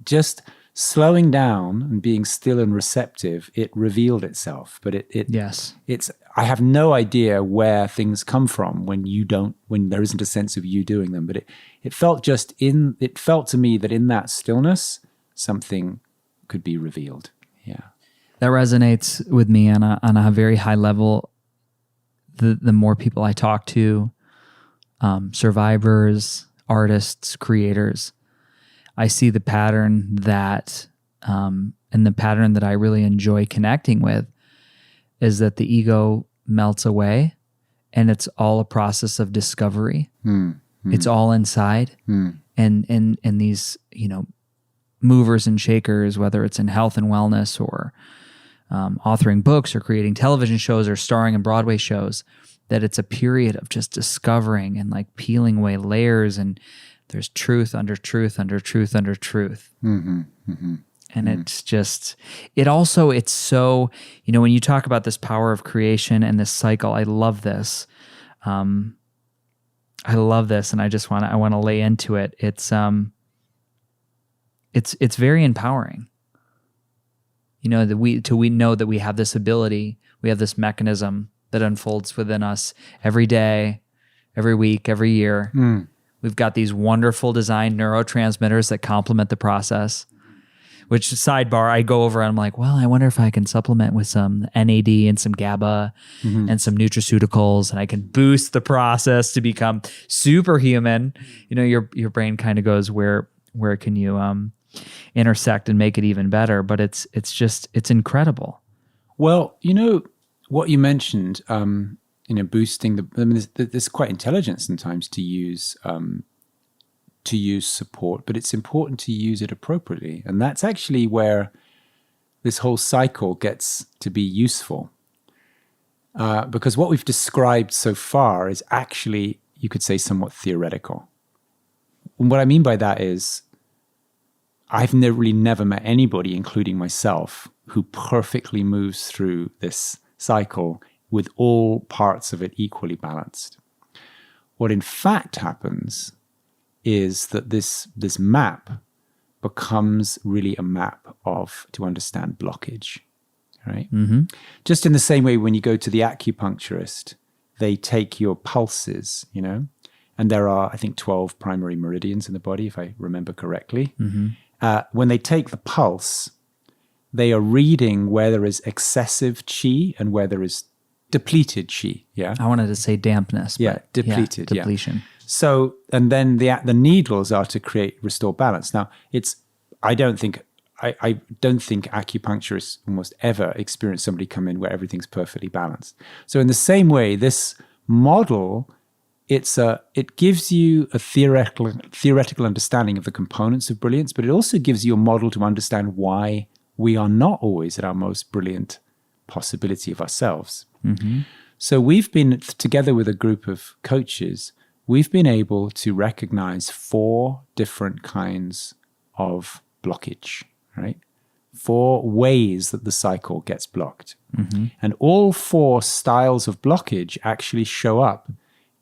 just slowing down and being still and receptive, it revealed itself. But I have no idea where things come from when there isn't a sense of you doing them. But it felt to me that in that stillness, something could be revealed. Yeah. That resonates with me on a very high level. The more people I talk to, survivors, artists, creators, I see the pattern that, and the pattern that I really enjoy connecting with, is that the ego melts away, and it's all a process of discovery. It's all inside. And these, movers and shakers, whether it's in health and wellness or authoring books or creating television shows or starring in Broadway shows, that it's a period of just discovering and like peeling away layers, and there's truth under truth under truth under truth. And it's just, it's so, when you talk about this power of creation and this cycle, I love this. And I just want to lay into it. It's very empowering. That we know that we have this ability, we have this mechanism that unfolds within us every day, every week, every year. We've got these wonderful designed neurotransmitters that complement the process. Which, sidebar, I go over and I'm like, well, I wonder if I can supplement with some NAD and some GABA and some nutraceuticals, and I can boost the process to become superhuman. Your brain kind of goes, where can you intersect and make it even better? But it's incredible. Well, what you mentioned, boosting there's quite intelligent sometimes to use support, but it's important to use it appropriately. And that's actually where this whole cycle gets to be useful. Because what we've described so far is actually, you could say, somewhat theoretical. And what I mean by that is, I've never met anybody, including myself, who perfectly moves through this cycle with all parts of it equally balanced. What in fact happens is that this map becomes really a map to understand blockage, right? Just in the same way when you go to the acupuncturist, they take your pulses, and there are, I think, 12 primary meridians in the body, if I remember correctly. When they take the pulse, they are reading where there is excessive chi and where there is depleted chi. Yeah, I wanted to say dampness. Yeah, depleted. Yeah, depletion. Yeah. So, and then the needles are to restore balance. Now, I don't think acupuncturists almost ever experience somebody come in where everything's perfectly balanced. So, in the same way, this model, it gives you a theoretical understanding of the components of brilliance, but it also gives you a model to understand why we are not always at our most brilliant possibility of ourselves. So we've been together with a group of coaches. We've been able to recognize 4 different kinds of blockage, right? 4 ways that the cycle gets blocked. And all 4 styles of blockage actually show up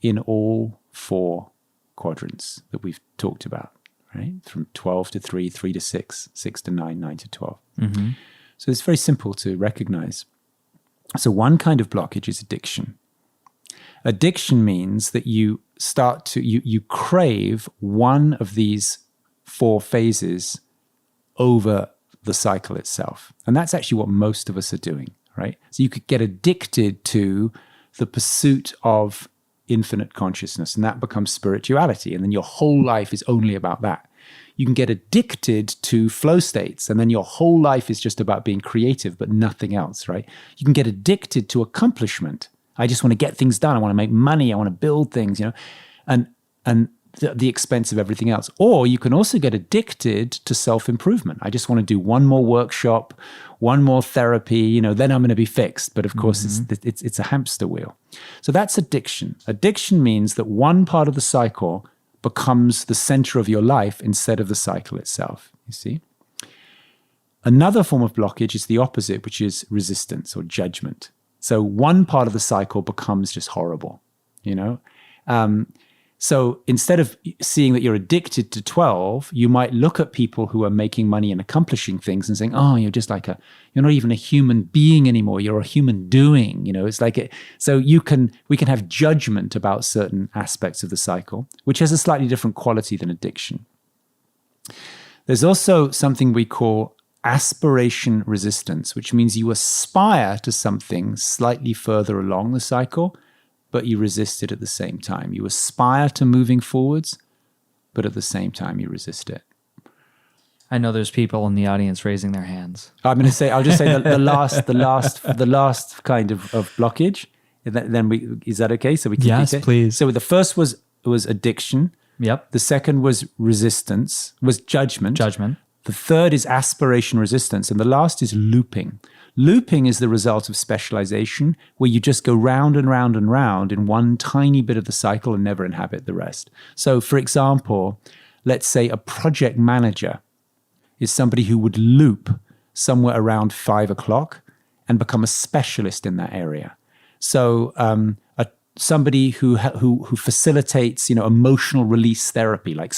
in all 4 quadrants that we've talked about, right? From 12 to 3, 3 to 6, 6 to 9, 9 to 12. So it's very simple to recognize. So one kind of blockage is addiction. Addiction means that you start to, you crave one of these 4 phases over the cycle itself. And that's actually what most of us are doing, right? So you could get addicted to the pursuit of infinite consciousness, and that becomes spirituality. And then your whole life is only about that. You can get addicted to flow states, and then your whole life is just about being creative, but nothing else, right? You can get addicted to accomplishment. I just want to get things done. I want to make money. I want to build things, and the expense of everything else. Or you can also get addicted to self-improvement. I just want to do one more workshop, one more therapy, then I'm going to be fixed. But of course, it's a hamster wheel. So that's addiction. Addiction means that one part of the cycle becomes the center of your life instead of the cycle itself, you see? Another form of blockage is the opposite, which is resistance or judgment. So one part of the cycle becomes just horrible, So instead of seeing that you're addicted to 12, you might look at people who are making money and accomplishing things and saying, oh, you're just like you're not even a human being anymore. You're a human doing, it's like so we can have judgment about certain aspects of the cycle, which has a slightly different quality than addiction. There's also something we call aspiration resistance, which means you aspire to something slightly further along the cycle, but you resist it at the same time. You aspire to moving forwards, but at the same time you resist it. I know there's people in the audience raising their hands. I'll just say the last kind of blockage. Then is that okay? So we can yes, please. So the first was was addiction. Yep. The second was resistance, was judgment. Judgment. The third is aspiration resistance. And the last is looping. Looping is the result of specialization, where you just go round and round and round in one tiny bit of the cycle and never inhabit the rest. So, for example, let's say a project manager is somebody who would loop somewhere around 5 o'clock and become a specialist in that area. So somebody who facilitates, emotional release therapy, like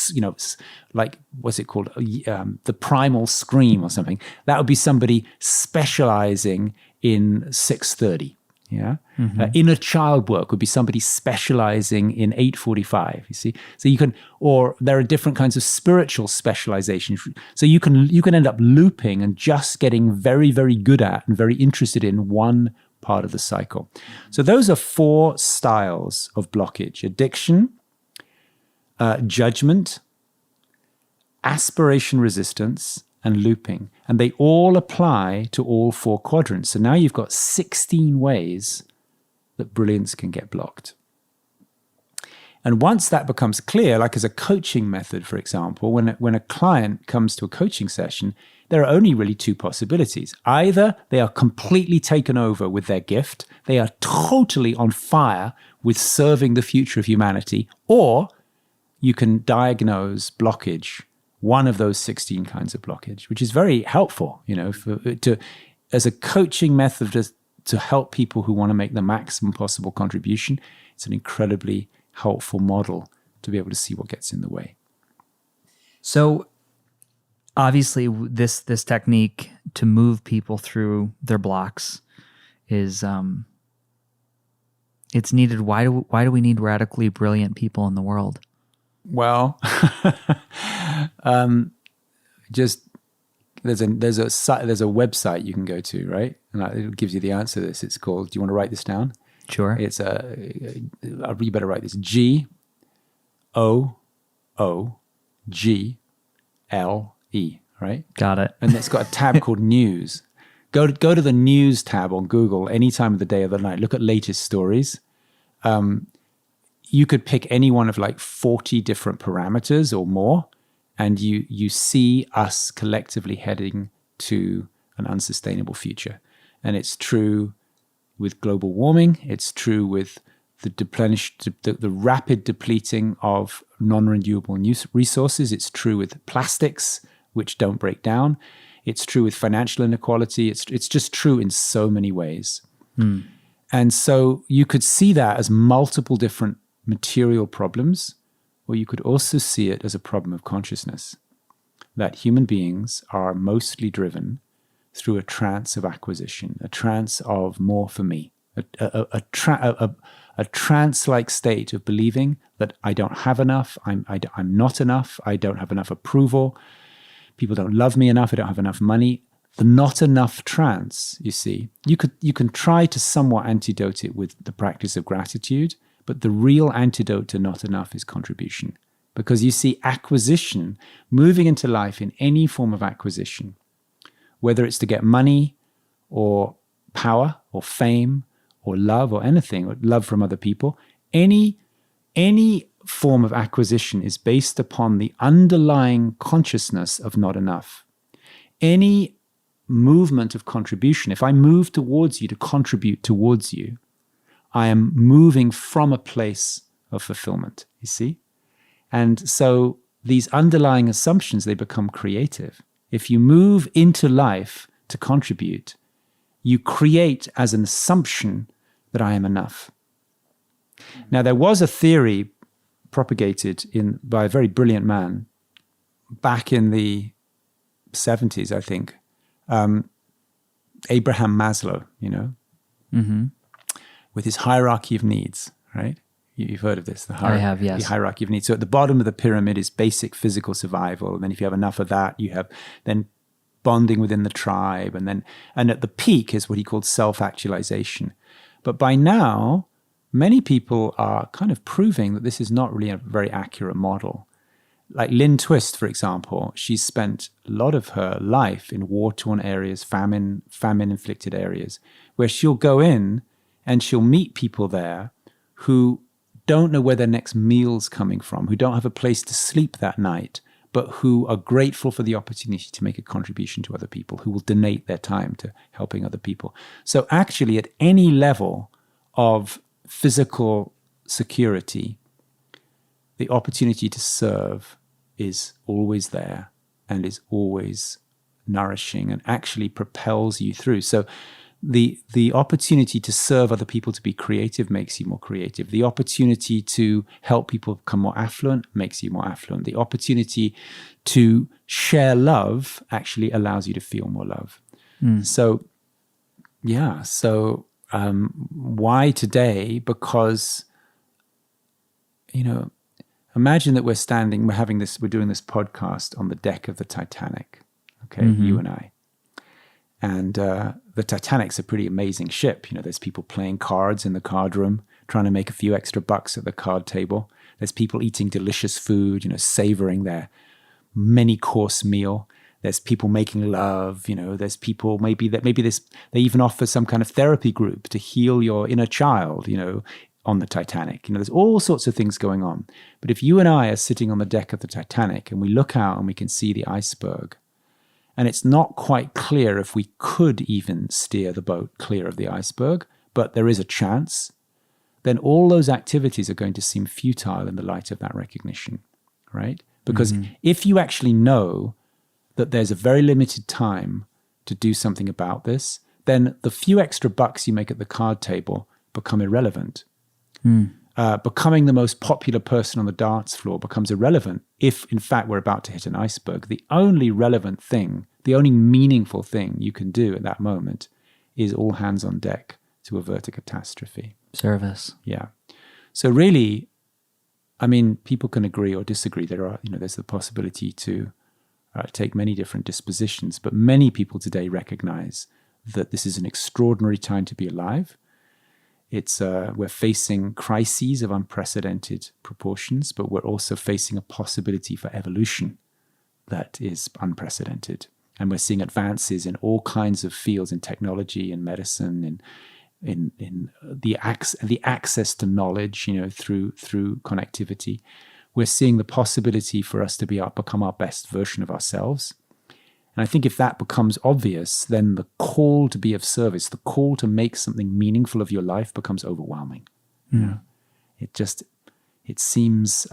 what's it called? The primal scream or something. That would be somebody specializing in 6:30. Yeah. Inner child work would be somebody specializing in 8:45. You see, so you can, or there are different kinds of spiritual specializations. So you can end up looping and just getting very, very good at and very interested in one part of the cycle. So those are 4 styles of blockage: addiction, judgment, aspiration resistance, and looping. And they all apply to all 4 quadrants. So now you've got 16 ways that brilliance can get blocked. And once that becomes clear, like as a coaching method, for example, when a client comes to a coaching session, there are only really 2 possibilities. Either they are completely taken over with their gift, they are totally on fire with serving the future of humanity, or you can diagnose blockage, one of those 16 kinds of blockage, which is very helpful, as a coaching method to help people who want to make the maximum possible contribution. It's an incredibly helpful model to be able to see what gets in the way. So obviously this technique to move people through their blocks is it's needed. Why do we need radically brilliant people in the world? Well, just there's a website you can go to, right? And it gives you the answer to this. It's called, do you want to write this down? Sure. It's you better write this: GOOGLE, right? Got it. And it's got a tab called News. Go to the News tab on Google any time of the day or the night. Look at latest stories. You could pick any one of like 40 different parameters or more, and you see us collectively heading to an unsustainable future. And it's true with global warming. It's true with the rapid depleting of non-renewable resources. It's true with plastics, which don't break down. It's true with financial inequality. It's just true in so many ways. And so you could see that as multiple different material problems, or you could also see it as a problem of consciousness, that human beings are mostly driven through a trance of acquisition, a trance of more for me, a trance-like state of believing that I don't have enough, I'm not enough, I don't have enough approval, people don't love me enough, I don't have enough money. The not enough trance, you see, you can try to somewhat antidote it with the practice of gratitude, but the real antidote to not enough is contribution. Because you see, acquisition, moving into life in any form of acquisition, whether it's to get money or power or fame or love or anything, or love from other people, any form of acquisition is based upon the underlying consciousness of not enough. Any movement of contribution, if I move towards you to contribute towards you, I am moving from a place of fulfillment, you see? And so these underlying assumptions, they become creative. If you move into life to contribute, you create as an assumption that I am enough. Now, there was a theory propagated by a very brilliant man back in the 70s, I think, Abraham Maslow, with his hierarchy of needs, right? You've heard of this, I have, yes. The hierarchy of needs. So at the bottom of the pyramid is basic physical survival. And then if you have enough of that, you have then bonding within the tribe. And at the peak is what he called self-actualization. But by now, many people are kind of proving that this is not really a very accurate model. Like Lynn Twist, for example, she's spent a lot of her life in war-torn areas, famine-inflicted areas, where she'll go in and she'll meet people there who don't know where their next meal's coming from, who don't have a place to sleep that night, but who are grateful for the opportunity to make a contribution to other people, who will donate their time to helping other people. So actually, at any level of physical security, the opportunity to serve is always there and is always nourishing and actually propels you through. So the opportunity to serve other people, to be creative, makes you more creative. The opportunity to help people become more affluent makes you more affluent. The opportunity to share love actually allows you to feel more love. So, yeah. So why today? Because, imagine that we're doing this podcast on the deck of the Titanic. Okay, you and I. And the Titanic's a pretty amazing ship. There's people playing cards in the card room, trying to make a few extra bucks at the card table. There's people eating delicious food, savoring their many-course meal. There's people making love. There's people they even offer some kind of therapy group to heal your inner child. On the Titanic, there's all sorts of things going on. But if you and I are sitting on the deck of the Titanic and we look out and we can see the iceberg, and it's not quite clear if we could even steer the boat clear of the iceberg, but there is a chance, then all those activities are going to seem futile in the light of that recognition, right? Because if you actually know that there's a very limited time to do something about this, then the few extra bucks you make at the card table become irrelevant. Becoming the most popular person on the dance floor becomes irrelevant if, in fact, we're about to hit an iceberg. The only relevant thing, the only meaningful thing you can do at that moment is all hands on deck to avert a catastrophe. Service. Yeah. So really, people can agree or disagree. There's the possibility to take many different dispositions, but many people today recognize that this is an extraordinary time to be alive. We're facing crises of unprecedented proportions, but we're also facing a possibility for evolution that is unprecedented. And we're seeing advances in all kinds of fields, in technology, in medicine, in the access to knowledge, through connectivity. We're seeing the possibility for us to become our best version of ourselves. And I think if that becomes obvious, then the call to be of service, the call to make something meaningful of your life becomes overwhelming. It seems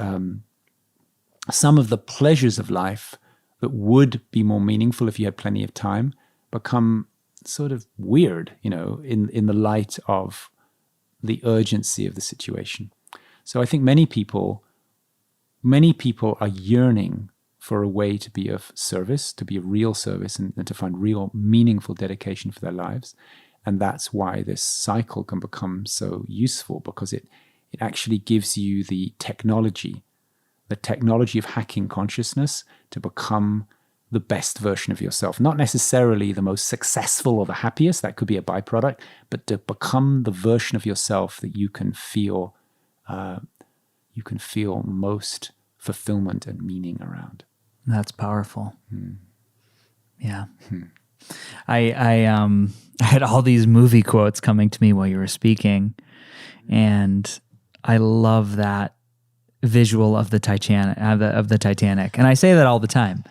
some of the pleasures of life that would be more meaningful if you had plenty of time become sort of weird, in the light of the urgency of the situation. So I think many people are yearning for a way to be of service, to be of real service, and to find real meaningful dedication for their lives. And that's why this cycle can become so useful, because it actually gives you the technology of hacking consciousness to become the best version of yourself. Not necessarily the most successful or the happiest, that could be a byproduct, but to become the version of yourself that you can feel most fulfillment and meaning around. That's powerful. Yeah. I had all these movie quotes coming to me while you were speaking, and I love that visual of the Titanic. And I say that all the time.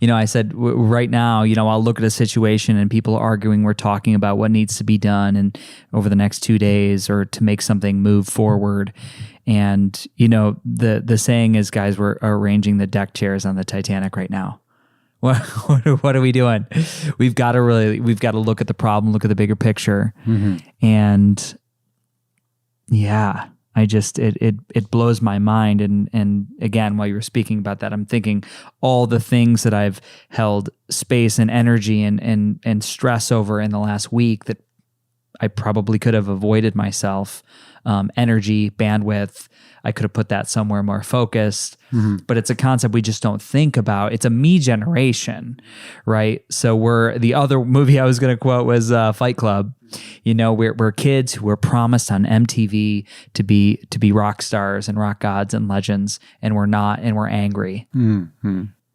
I said right now, I'll look at a situation and people are arguing, we're talking about what needs to be done and over the next 2 days or to make something move forward. And, the saying is, guys, we're arranging the deck chairs on the Titanic right now. What are we doing? We've got to look at the problem, look at the bigger picture. And yeah, it blows my mind. And again, while you were speaking about that, I'm thinking all the things that I've held space and energy and stress over in the last week that I probably could have avoided myself. Energy, bandwidth, I could have put that somewhere more focused, but it's a concept we just don't think about. It's a me generation, right? So the other movie I was going to quote was Fight Club. We're kids who were promised on MTV to be rock stars and rock gods and legends, and we're not, and we're angry.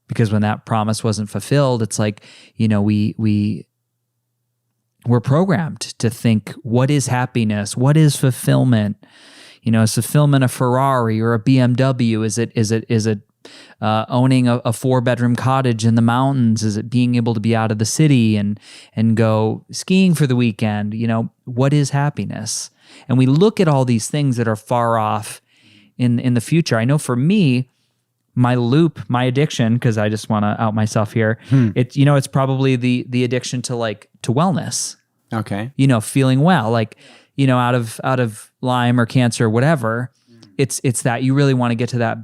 Because when that promise wasn't fulfilled, it's like, we're programmed to think, what is happiness? What is fulfillment? Is fulfillment a Ferrari or a BMW? Is it owning a 4-bedroom cottage in the mountains? Is it being able to be out of the city and go skiing for the weekend? What is happiness? And we look at all these things that are far off in the future. I know for me, my loop, my addiction, because I just want to out myself here. It's probably the addiction to wellness. Okay. Feeling well, out of Lyme or cancer or whatever. It's that you really want to get to that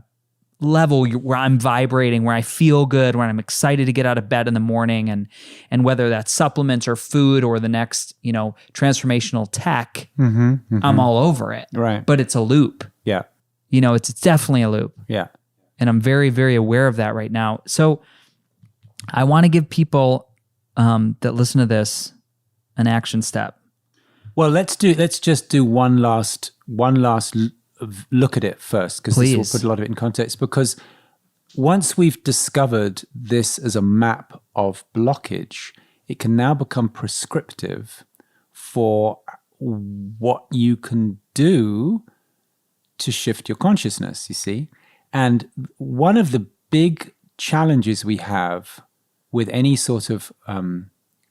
level where I'm vibrating, where I feel good, where I'm excited to get out of bed in the morning, and whether that's supplements or food or the next, transformational tech, I'm all over it. Right. But it's a loop. Yeah. It's definitely a loop. Yeah. And I'm very, very aware of that right now. So I want to give people that listen to this an action step. Well, let's just do one last look at it first, because this will put a lot of it in context. Because once we've discovered this as a map of blockage, it can now become prescriptive for what you can do to shift your consciousness, you see. And one of the big challenges we have with any sort of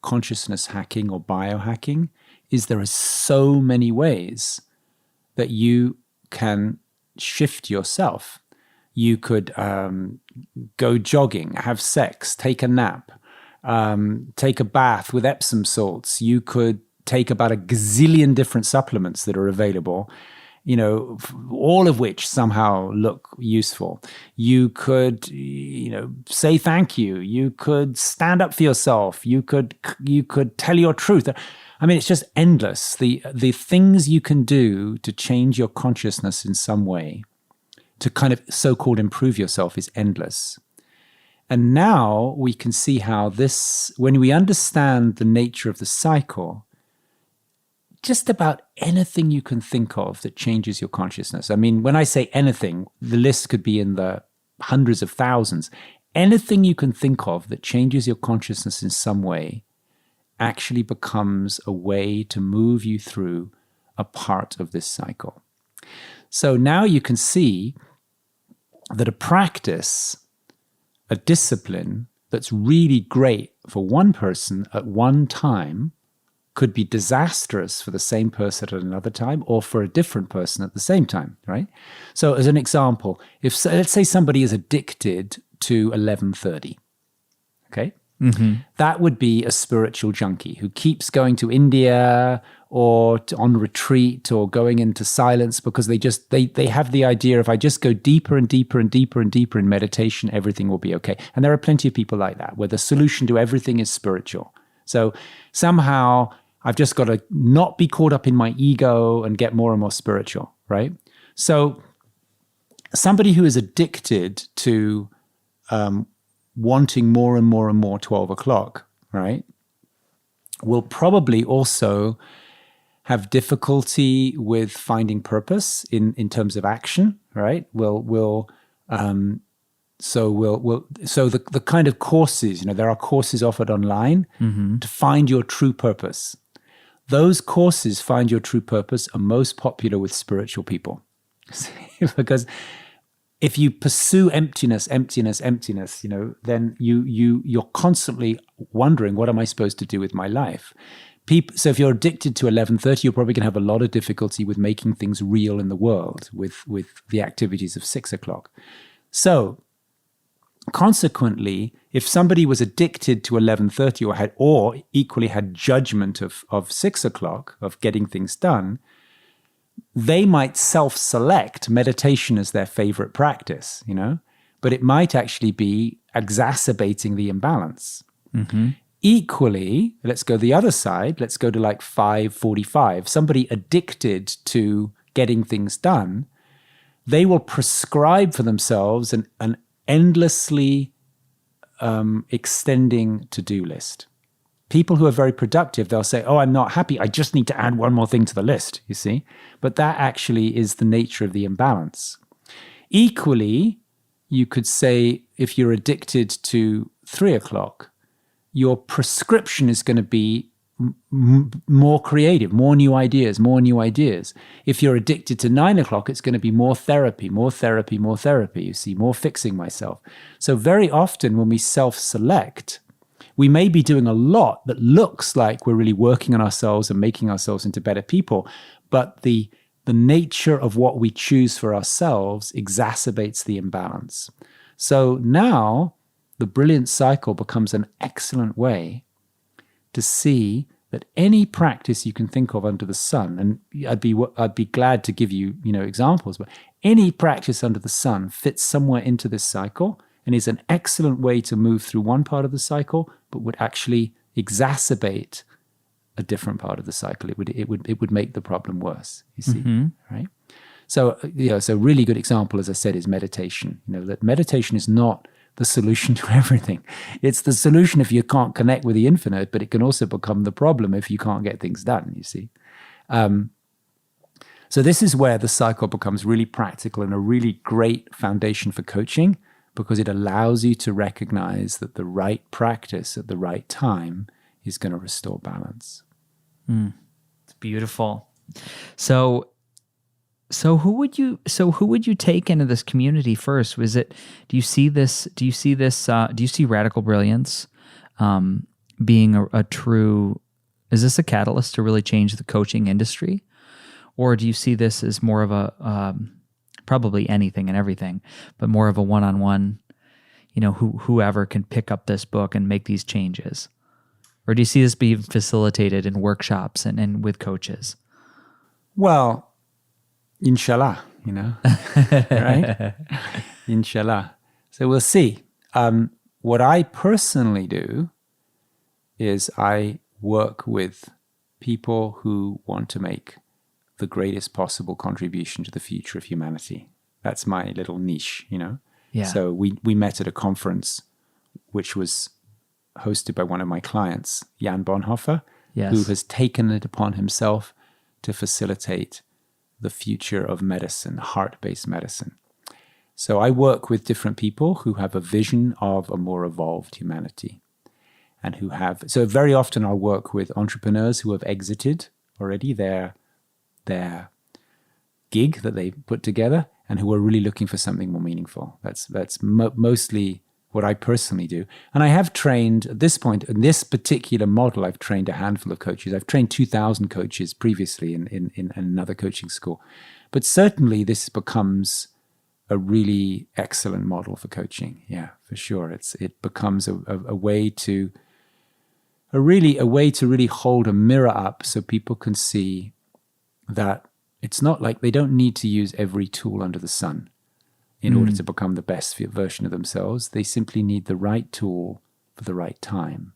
consciousness hacking or biohacking is there are so many ways that you can shift yourself. You could go jogging, have sex, take a nap, take a bath with Epsom salts. You could take about a gazillion different supplements that are available, all of which somehow look useful. You could, say thank you. You could stand up for yourself. You could tell your truth. I mean, it's just endless. The things you can do to change your consciousness in some way, to kind of so-called improve yourself, is endless. And now we can see how this, when we understand the nature of the cycle, just about anything you can think of that changes your consciousness. I mean, when I say anything, the list could be in the hundreds of thousands. Anything you can think of that changes your consciousness in some way actually becomes a way to move you through a part of this cycle. So now you can see that a practice, a discipline that's really great for one person at one time could be disastrous for the same person at another time, or for a different person at the same time, right? So as an example, if let's say somebody is addicted to 11:30, okay? That would be a spiritual junkie who keeps going to India or on retreat or going into silence because they have the idea, if I just go deeper and deeper and deeper and deeper in meditation, everything will be okay. And there are plenty of people like that, where the solution to everything is spiritual. So somehow I've just got to not be caught up in my ego and get more and more spiritual, right? So somebody who is addicted to wanting more and more and more 12 o'clock, right, will probably also have difficulty with finding purpose in terms of action, right? So the kind of courses, there are courses offered online to find your true purpose. Those courses, Find Your True Purpose, are most popular with spiritual people. Because if you pursue emptiness, then you're constantly wondering, what am I supposed to do with my life? So if you're addicted to 11:30, you're probably going to have a lot of difficulty with making things real in the world with the activities of 6 o'clock. So consequently, if somebody was addicted to 11:30 or equally had judgment of 6 o'clock, of getting things done, they might self-select meditation as their favorite practice, but it might actually be exacerbating the imbalance. Equally, let's go the other side. Let's go to 5:45. Somebody addicted to getting things done, they will prescribe for themselves an endlessly extending to-do list. People who are very productive, they'll say, I'm not happy. I just need to add one more thing to the list, you see? But that actually is the nature of the imbalance. Equally, you could say, if you're addicted to 3 o'clock, your prescription is going to be more creative, more new ideas, more new ideas. If you're addicted to 9 o'clock, it's going to be more therapy, more therapy, more therapy. You see, more fixing myself. So very often when we self-select, we may be doing a lot that looks like we're really working on ourselves and making ourselves into better people, but the nature of what we choose for ourselves exacerbates the imbalance. So now the Brilliance Cycle becomes an excellent way to see that any practice you can think of under the sun, and I'd be glad to give you, examples, but any practice under the sun fits somewhere into this cycle and is an excellent way to move through one part of the cycle, but would actually exacerbate a different part of the cycle. It would make the problem worse, you see, right? So, so a really good example, as I said, is meditation. That meditation is not the solution to everything. It's the solution if you can't connect with the infinite, but it can also become the problem if you can't get things done, you see. So this is where the cycle becomes really practical and a really great foundation for coaching, because it allows you to recognize that the right practice at the right time is going to restore balance. It's beautiful. So who would you take into this community first? Do you see Radical Brilliance being a true, is this a catalyst to really change the coaching industry? Or do you see this as more of a, probably anything and everything, but more of a one-on-one, whoever can pick up this book and make these changes? Or do you see this being facilitated in workshops and with coaches? Well, inshallah, right? Inshallah. So we'll see. What I personally do is I work with people who want to make the greatest possible contribution to the future of humanity. That's my little niche, Yeah. So we met at a conference which was hosted by one of my clients, Jan Bonhoeffer, who has taken it upon himself to facilitate the future of medicine, heart-based medicine. So I work with different people who have a vision of a more evolved humanity, and so very often I'll work with entrepreneurs who have exited already their gig that they put together and who are really looking for something more meaningful. That's mostly what I personally do. And I have trained, at this point, in this particular model, I've trained a handful of coaches. I've trained 2,000 coaches previously in another coaching school. But certainly this becomes a really excellent model for coaching. Yeah, for sure. It becomes a way to really hold a mirror up so people can see that it's not like they don't need to use every tool under the sun in order to become the best version of themselves. They simply need the right tool for the right time.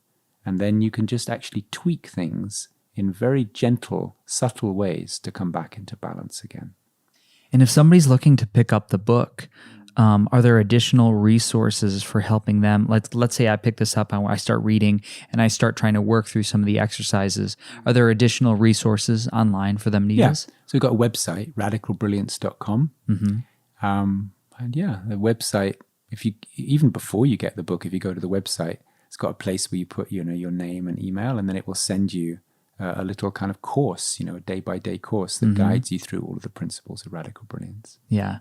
And then you can just actually tweak things in very gentle, subtle ways to come back into balance again. And if somebody's looking to pick up the book, are there additional resources for helping them? Let's say I pick this up and I start reading and I start trying to work through some of the exercises. Are there additional resources online for them to use? So we've got a website, radicalbrilliance.com. And the website, even before you get the book, if you go to the website, it's got a place where you put, your name and email, and then it will send you a little kind of course, a day-by-day course that guides you through all of the principles of Radical Brilliance. Yeah.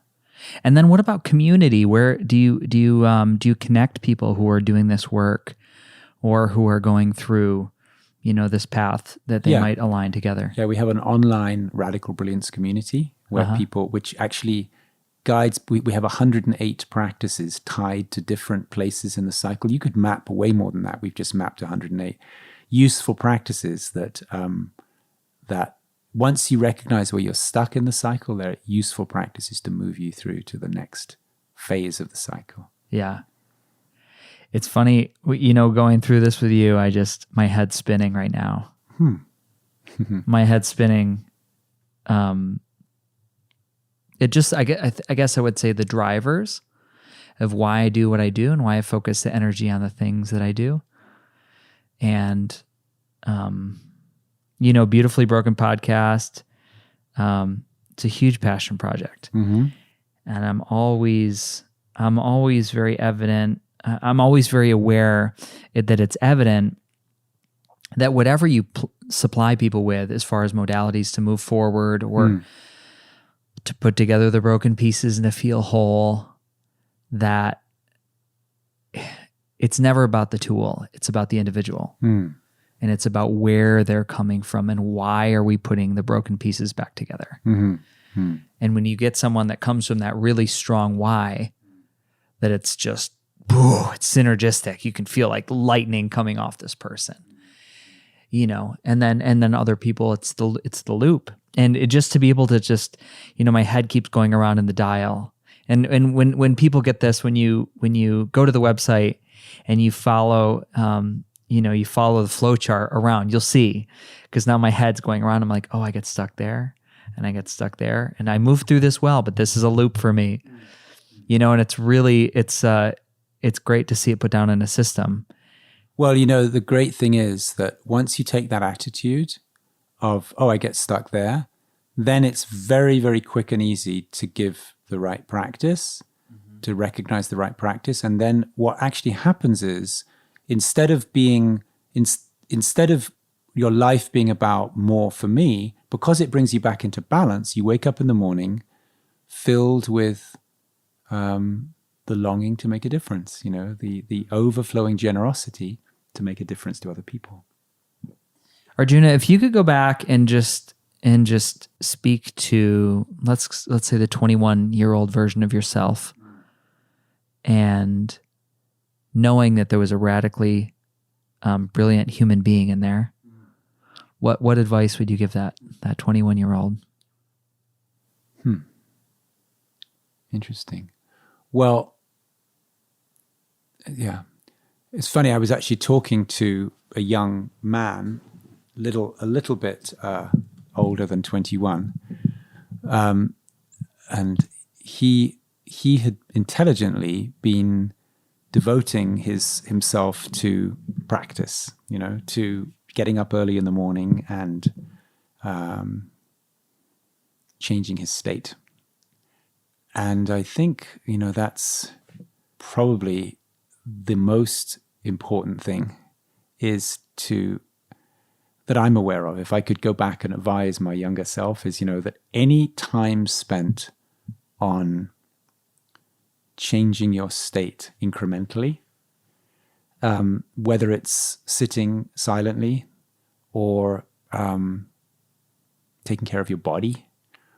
And then what about community? Where do you connect people who are doing this work or who are going through, this path that they might align together? Yeah, we have an online Radical Brilliance community where people, which actually guides, we have 108 practices tied to different places in the cycle. You could map way more than that. We've just mapped 108 useful practices that once you recognize where you're stuck in the cycle, they're useful practices to move you through to the next phase of the cycle. Yeah. It's funny, going through this with you, my head's spinning right now. My head's spinning. I guess I would say the drivers of why I do what I do and why I focus the energy on the things that I do. And, Beautifully Broken podcast, it's a huge passion project. And I'm always very evident. I'm always very aware that it's evident that whatever you supply people with as far as modalities to move forward or to put together the broken pieces and to feel whole, that it's never about the tool. It's about the individual. And it's about where they're coming from and why are we putting the broken pieces back together. And when you get someone that comes from that really strong why, that it's just, it's synergistic. You can feel like lightning coming off this person, and then other people, it's the loop. And it just to be able to just, my head keeps going around in the dial. And when people get this, when you go to the website and you follow, you follow the flow chart around, you'll see, because now my head's going around. I'm like, oh, I get stuck there and I get stuck there and I move through this well, but this is a loop for me, and it's really, it's great to see it put down in a system. Well, the great thing is that once you take that attitude of, oh, I get stuck there, then it's very, very quick and easy to give the right practice, to recognize the right practice. And then what actually happens is, instead of your life being about more for me, because it brings you back into balance, you wake up in the morning filled with the longing to make a difference, the overflowing generosity to make a difference to other people. Arjuna, if you could go back and just speak to, let's say the 21-year-old version of yourself, and knowing that there was a radically brilliant human being in there, what advice would you give that 21-year-old? Interesting. Well, yeah, it's funny. I was actually talking to a young man, a little bit older than 21, and he had intelligently been devoting himself to practice, to getting up early in the morning and changing his state. And I think, that's probably the most important thing that I'm aware of. If I could go back and advise my younger self, is, that any time spent on changing your state incrementally, whether it's sitting silently or taking care of your body,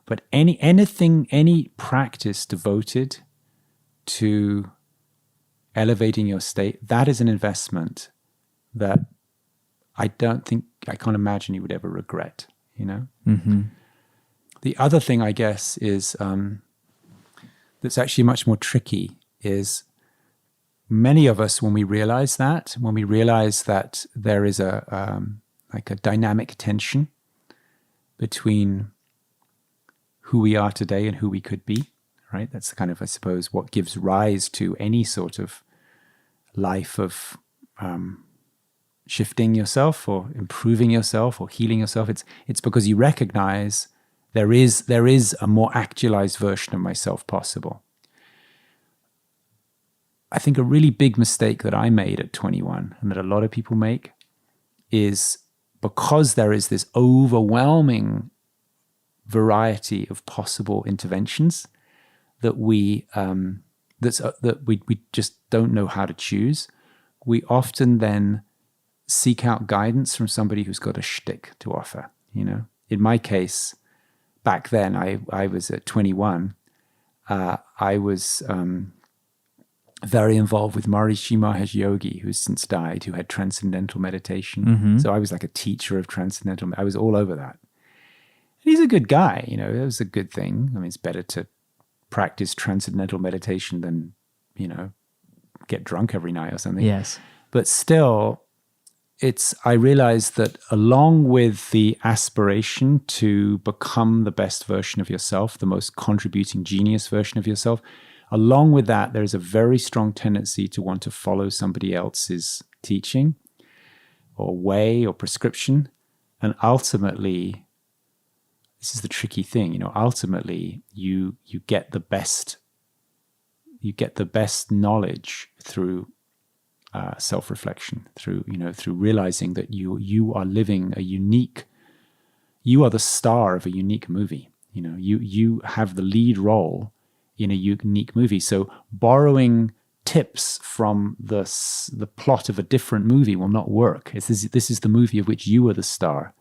but any practice devoted to elevating your state, that is an investment that I can't imagine you would ever regret, The other thing, I guess, is that's actually much more tricky is many of us, when we realize that there is a dynamic tension between who we are today and who we could be, right? That's kind of, I suppose, what gives rise to any sort of life of shifting yourself or improving yourself or healing yourself. It's because you recognize there is a more actualized version of myself possible. I think a really big mistake that I made at 21 and that a lot of people make is, because there is this overwhelming variety of possible interventions that we just don't know how to choose, we often then seek out guidance from somebody who's got a shtick to offer. In my case, back then, I was at 21. I was very involved with Maharishi Mahesh Yogi, who's since died, who had transcendental meditation. So I was like a teacher of transcendental. I was all over that. And he's a good guy, it was a good thing. I mean, it's better to practice transcendental meditation than, get drunk every night or something. Yes. But still, I realized that along with the aspiration to become the best version of yourself, the most contributing genius version of yourself, along with that, there's a very strong tendency to want to follow somebody else's teaching or way or prescription. And ultimately, this is the tricky thing, ultimately you get the best knowledge through self-reflection, through realizing that you are living you are the star of a unique movie. You have the lead role in a unique movie. So borrowing tips from the plot of a different movie will not work. This is the movie of which you are the star.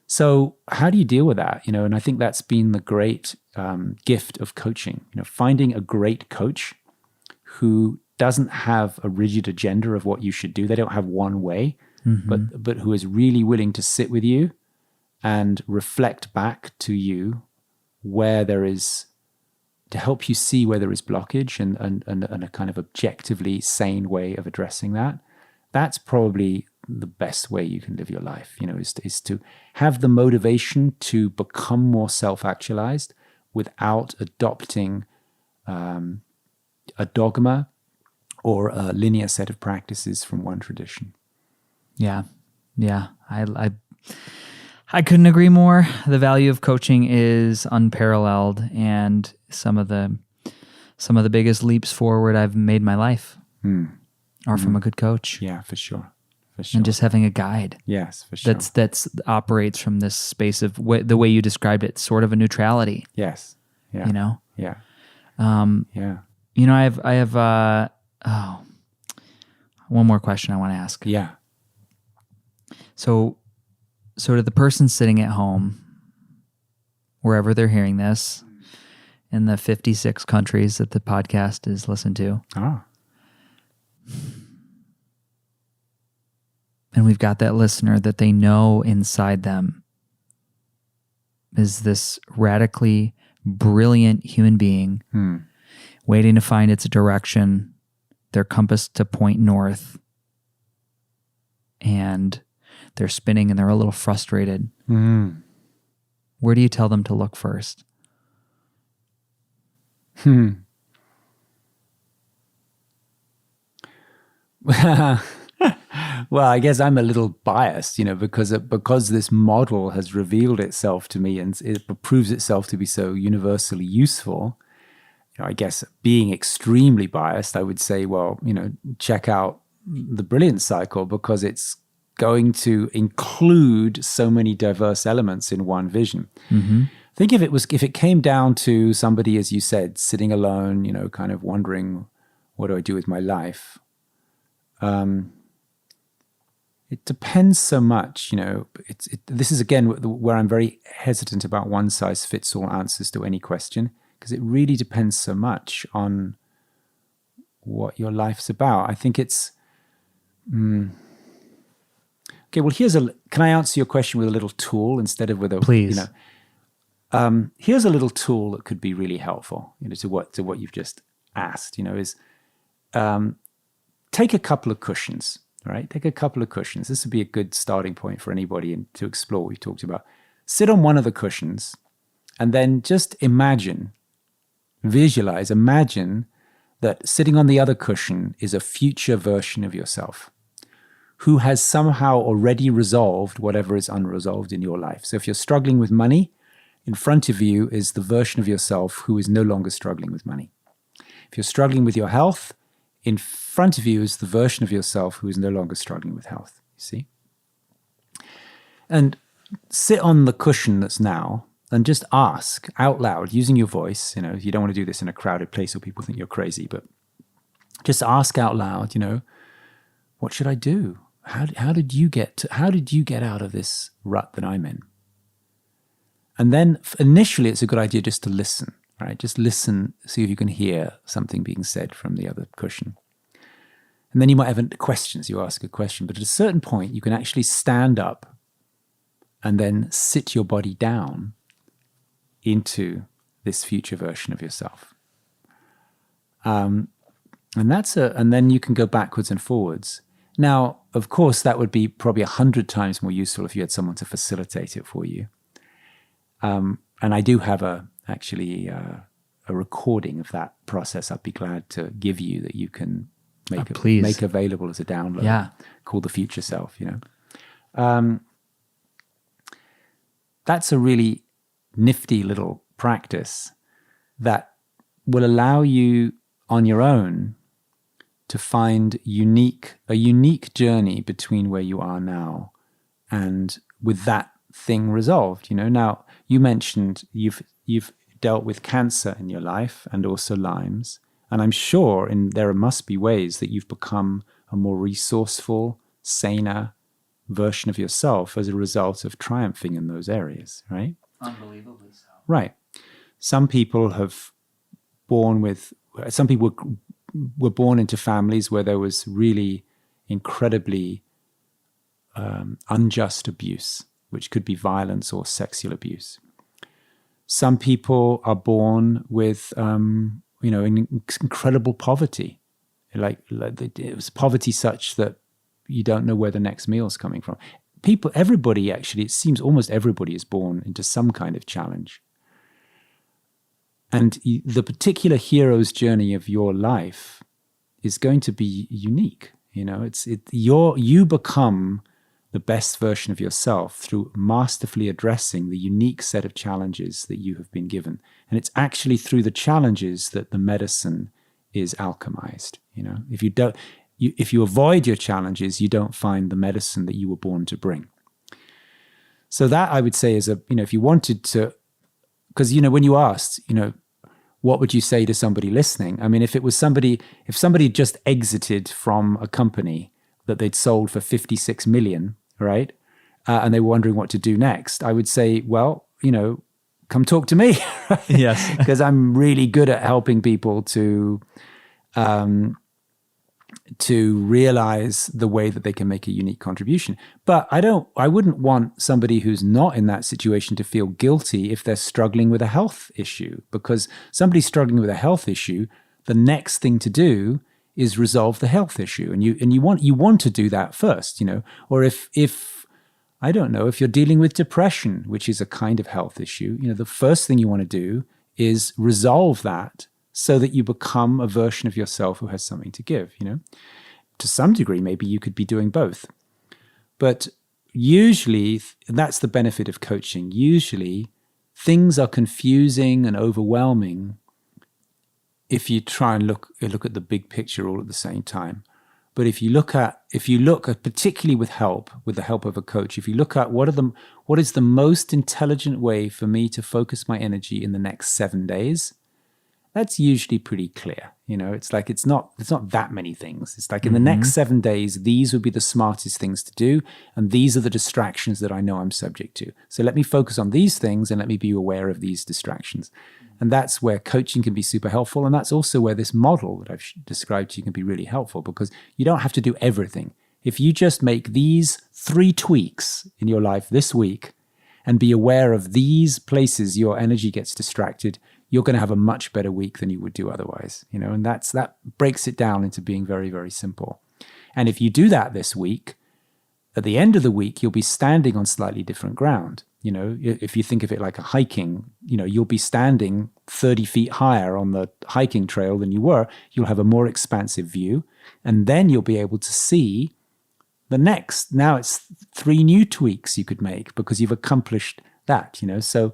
So how do you deal with that? And I think that's been the great gift of coaching. Finding a great coach who doesn't have a rigid agenda of what you should do. They don't have one way, but who is really willing to sit with you and reflect back to you where there is, to help you see where there is blockage and a kind of objectively sane way of addressing that. That's probably the best way you can live your life, is to have the motivation to become more self-actualized without adopting a dogma or a linear set of practices from one tradition. Yeah. I couldn't agree more. The value of coaching is unparalleled, and some of the biggest leaps forward I've made in my life are from a good coach. Yeah, for sure. And just having a guide. Yes, for sure. That's operates from this space of the way you described it, sort of a neutrality. Yes. Yeah. Yeah. Yeah. I have one more question I want to ask. Yeah. So to the person sitting at home, wherever they're hearing this, in the 56 countries that the podcast is listened to. And we've got that listener that they know inside them is this radically brilliant human being waiting to find its direction, their compass to point north, and they're spinning and they're a little frustrated. Where do you tell them to look first? Well, I guess I'm a little biased, because this model has revealed itself to me and it proves itself to be so universally useful. I guess being extremely biased, I would say, well, check out the Brilliance Cycle, because it's going to include so many diverse elements in one vision. Think if it came down to somebody, as you said, sitting alone, kind of wondering, what do I do with my life? It depends so much, this is again where I'm very hesitant about one size fits all answers to any question, because it really depends so much on what your life's about. I think it's, okay, well, can I answer your question with a little tool instead of with a, please. Here's a little tool that could be really helpful, to what you've just asked, is take a couple of cushions, right? Take a couple of cushions. This would be a good starting point for anybody to explore what we talked about. Sit on one of the cushions and then just imagine that sitting on the other cushion is a future version of yourself who has somehow already resolved whatever is unresolved in your life. So if you're struggling with money, in front of you is the version of yourself who is no longer struggling with money. If you're struggling with your health, in front of you is the version of yourself who is no longer struggling with health, you see? And sit on the cushion that's now and just ask out loud, using your voice. You don't want to do this in a crowded place or people think you're crazy, but just ask out loud, what should I do? How did you get out of this rut that I'm in? And then initially it's a good idea just to listen, right? Just listen, see if you can hear something being said from the other cushion. And then you might have questions, you ask a question, but at a certain point you can actually stand up and then sit your body down into this future version of yourself. And then you can go backwards and forwards. Now, of course, that would be probably 100 times more useful if you had someone to facilitate it for you. And I do have a recording of that process I'd be glad to give you that you can make available as a download. Yeah. Called The Future Self, That's a really nifty little practice that will allow you on your own to to find a unique journey between where you are now and with that thing resolved. Now you mentioned you've dealt with cancer in your life and also Lyme's, and I'm sure there must be ways that you've become a more resourceful, saner version of yourself as a result of triumphing in those areas, right? Unbelievably so. Right. Some people were born into families where there was really incredibly unjust abuse, which could be violence or sexual abuse. Some people are born with, incredible poverty. It was poverty such that you don't know where the next meal's coming from. Everybody actually, it seems almost everybody is born into some kind of challenge. And the particular hero's journey of your life is going to be unique. You become the best version of yourself through masterfully addressing the unique set of challenges that you have been given. And it's actually through the challenges that the medicine is alchemized. If you avoid your challenges, you don't find the medicine that you were born to bring. So that, I would say, is if you wanted to, because, when you asked, what would you say to somebody listening? I mean, if somebody just exited from a company that they'd sold for 56 million, right? And they were wondering what to do next, I would say, well, come talk to me. Right? Yes. Because I'm really good at helping people to realize the way that they can make a unique contribution. But I wouldn't want somebody who's not in that situation to feel guilty if they're struggling with a health issue, because somebody struggling with a health issue, the next thing to do is resolve the health issue. And you want to do that first, or if I don't know, if you're dealing with depression, which is a kind of health issue, the first thing you want to do is resolve that so that you become a version of yourself who has something to give, To some degree, maybe you could be doing both. But usually, that's the benefit of coaching. Usually, things are confusing and overwhelming if you try and look at the big picture all at the same time. But if you look at particularly with the help of a coach, if you look at what is the most intelligent way for me to focus my energy in the next 7 days, that's usually pretty clear. It's like it's not that many things. It's like in the next 7 days, these would be the smartest things to do, and these are the distractions that I know I'm subject to. So let me focus on these things and let me be aware of these distractions. And that's where coaching can be super helpful, and that's also where this model that I've described to you can be really helpful, because you don't have to do everything. If you just make these 3 tweaks in your life this week and be aware of these places your energy gets distracted, you're going to have a much better week than you would do otherwise, and that breaks it down into being very, very simple. And if you do that this week, at the end of the week, you'll be standing on slightly different ground. If you think of it like a hiking, you'll be standing 30 feet higher on the hiking trail than you were. You'll have a more expansive view, and then you'll be able to see now it's 3 new tweaks you could make because you've accomplished that, So,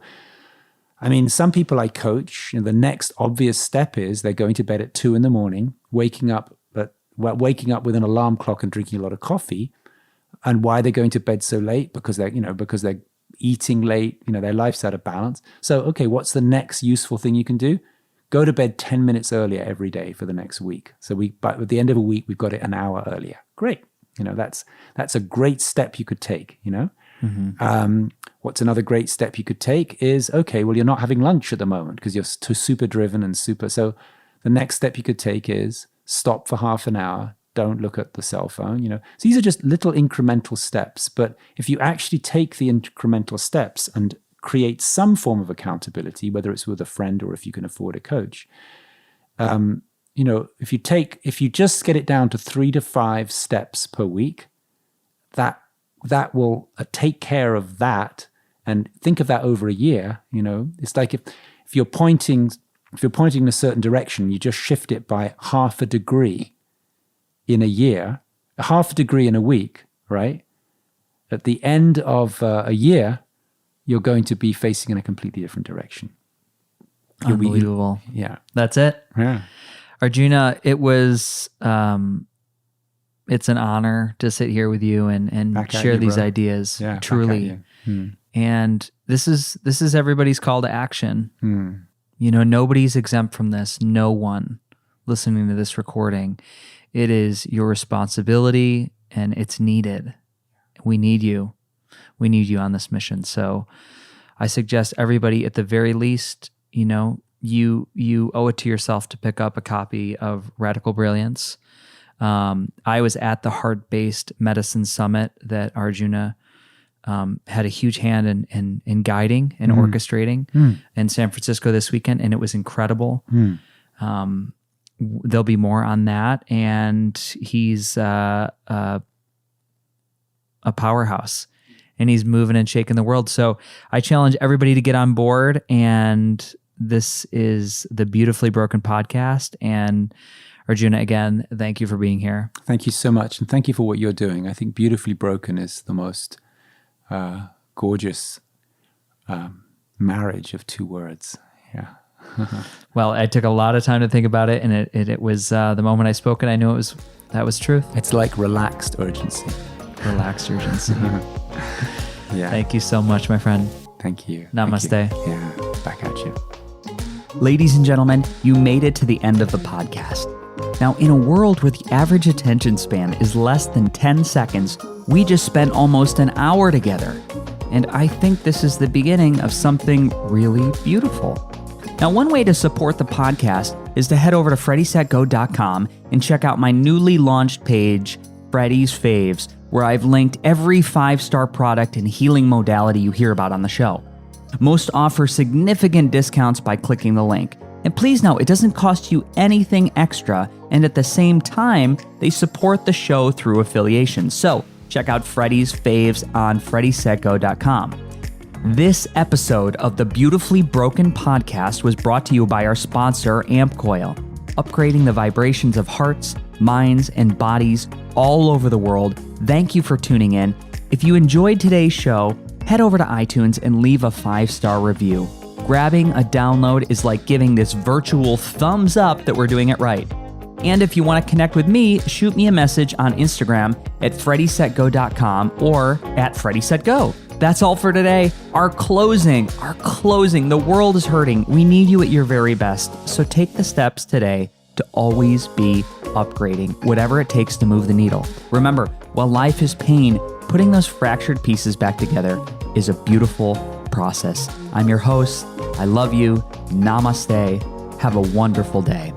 I mean, some people I coach, the next obvious step is they're going to bed at 2 a.m, waking up with an alarm clock and drinking a lot of coffee. And why they're going to bed so late? Because they're eating late, their life's out of balance. So, okay, what's the next useful thing you can do? Go to bed 10 minutes earlier every day for the next week. So but at the end of a week, we've got it an hour earlier. Great. That's a great step you could take, What's another great step you could take is, okay, well, you're not having lunch at the moment because you're too super driven and super. So the next step you could take is stop for half an hour. Don't look at the cell phone, So these are just little incremental steps. But if you actually take the incremental steps and create some form of accountability, whether it's with a friend or if you can afford a coach, if you just get it down to 3 to 5 steps per week, that will take care of that. And think of that over a year. It's like if you're pointing in a certain direction, you just shift it by half a degree in a year, half a degree in a week, right? At the end of a year, you're going to be facing in a completely different direction. Unbelievable. Yeah. That's it? Yeah. Arjuna, it's an honor to sit here with you and share these ideas. Yeah, truly. And this is everybody's call to action. Nobody's exempt from this. No one listening to this recording. It is your responsibility, and it's needed. We need you. We need you on this mission. So I suggest everybody, at the very least, you owe it to yourself to pick up a copy of Radical Brilliance. I was at the Heart-Based Medicine Summit that Arjuna had a huge hand in guiding and orchestrating in San Francisco this weekend, and it was incredible. There'll be more on that, and he's a powerhouse, and he's moving and shaking the world. So I challenge everybody to get on board, and this is the Beautifully Broken podcast. And Arjuna, again, thank you for being here. Thank you so much, and thank you for what you're doing. I think Beautifully Broken is the most gorgeous marriage of two words. Yeah. Well, I took a lot of time to think about it, and it was the moment I spoke, and I knew that was truth. It's like relaxed urgency. Relaxed urgency. Yeah. Thank you so much, my friend. Thank you. Namaste. Thank you. Yeah, back at you. Ladies and gentlemen, you made it to the end of the podcast. Now, in a world where the average attention span is less than 10 seconds, we just spent almost an hour together. And I think this is the beginning of something really beautiful. Now, one way to support the podcast is to head over to FreddieSetGo.com and check out my newly launched page, Freddie's Faves, where I've linked every 5-star product and healing modality you hear about on the show. Most offer significant discounts by clicking the link. And please know, it doesn't cost you anything extra, and at the same time, they support the show through affiliation. So check out Freddie's Faves on FreddieSetGo.com. This episode of the Beautifully Broken podcast was brought to you by our sponsor, AmpCoil, upgrading the vibrations of hearts, minds, and bodies all over the world. Thank you for tuning in. If you enjoyed today's show, head over to iTunes and leave a 5-star review. Grabbing a download is like giving this virtual thumbs up that we're doing it right. And if you want to connect with me, shoot me a message on Instagram at FreddieSetGo.com or at FreddieSetGo. That's all for today. Our closing. The world is hurting. We need you at your very best. So take the steps today to always be upgrading, whatever it takes to move the needle. Remember, while life is pain, putting those fractured pieces back together is a beautiful process. I'm your host. I love you. Namaste. Have a wonderful day.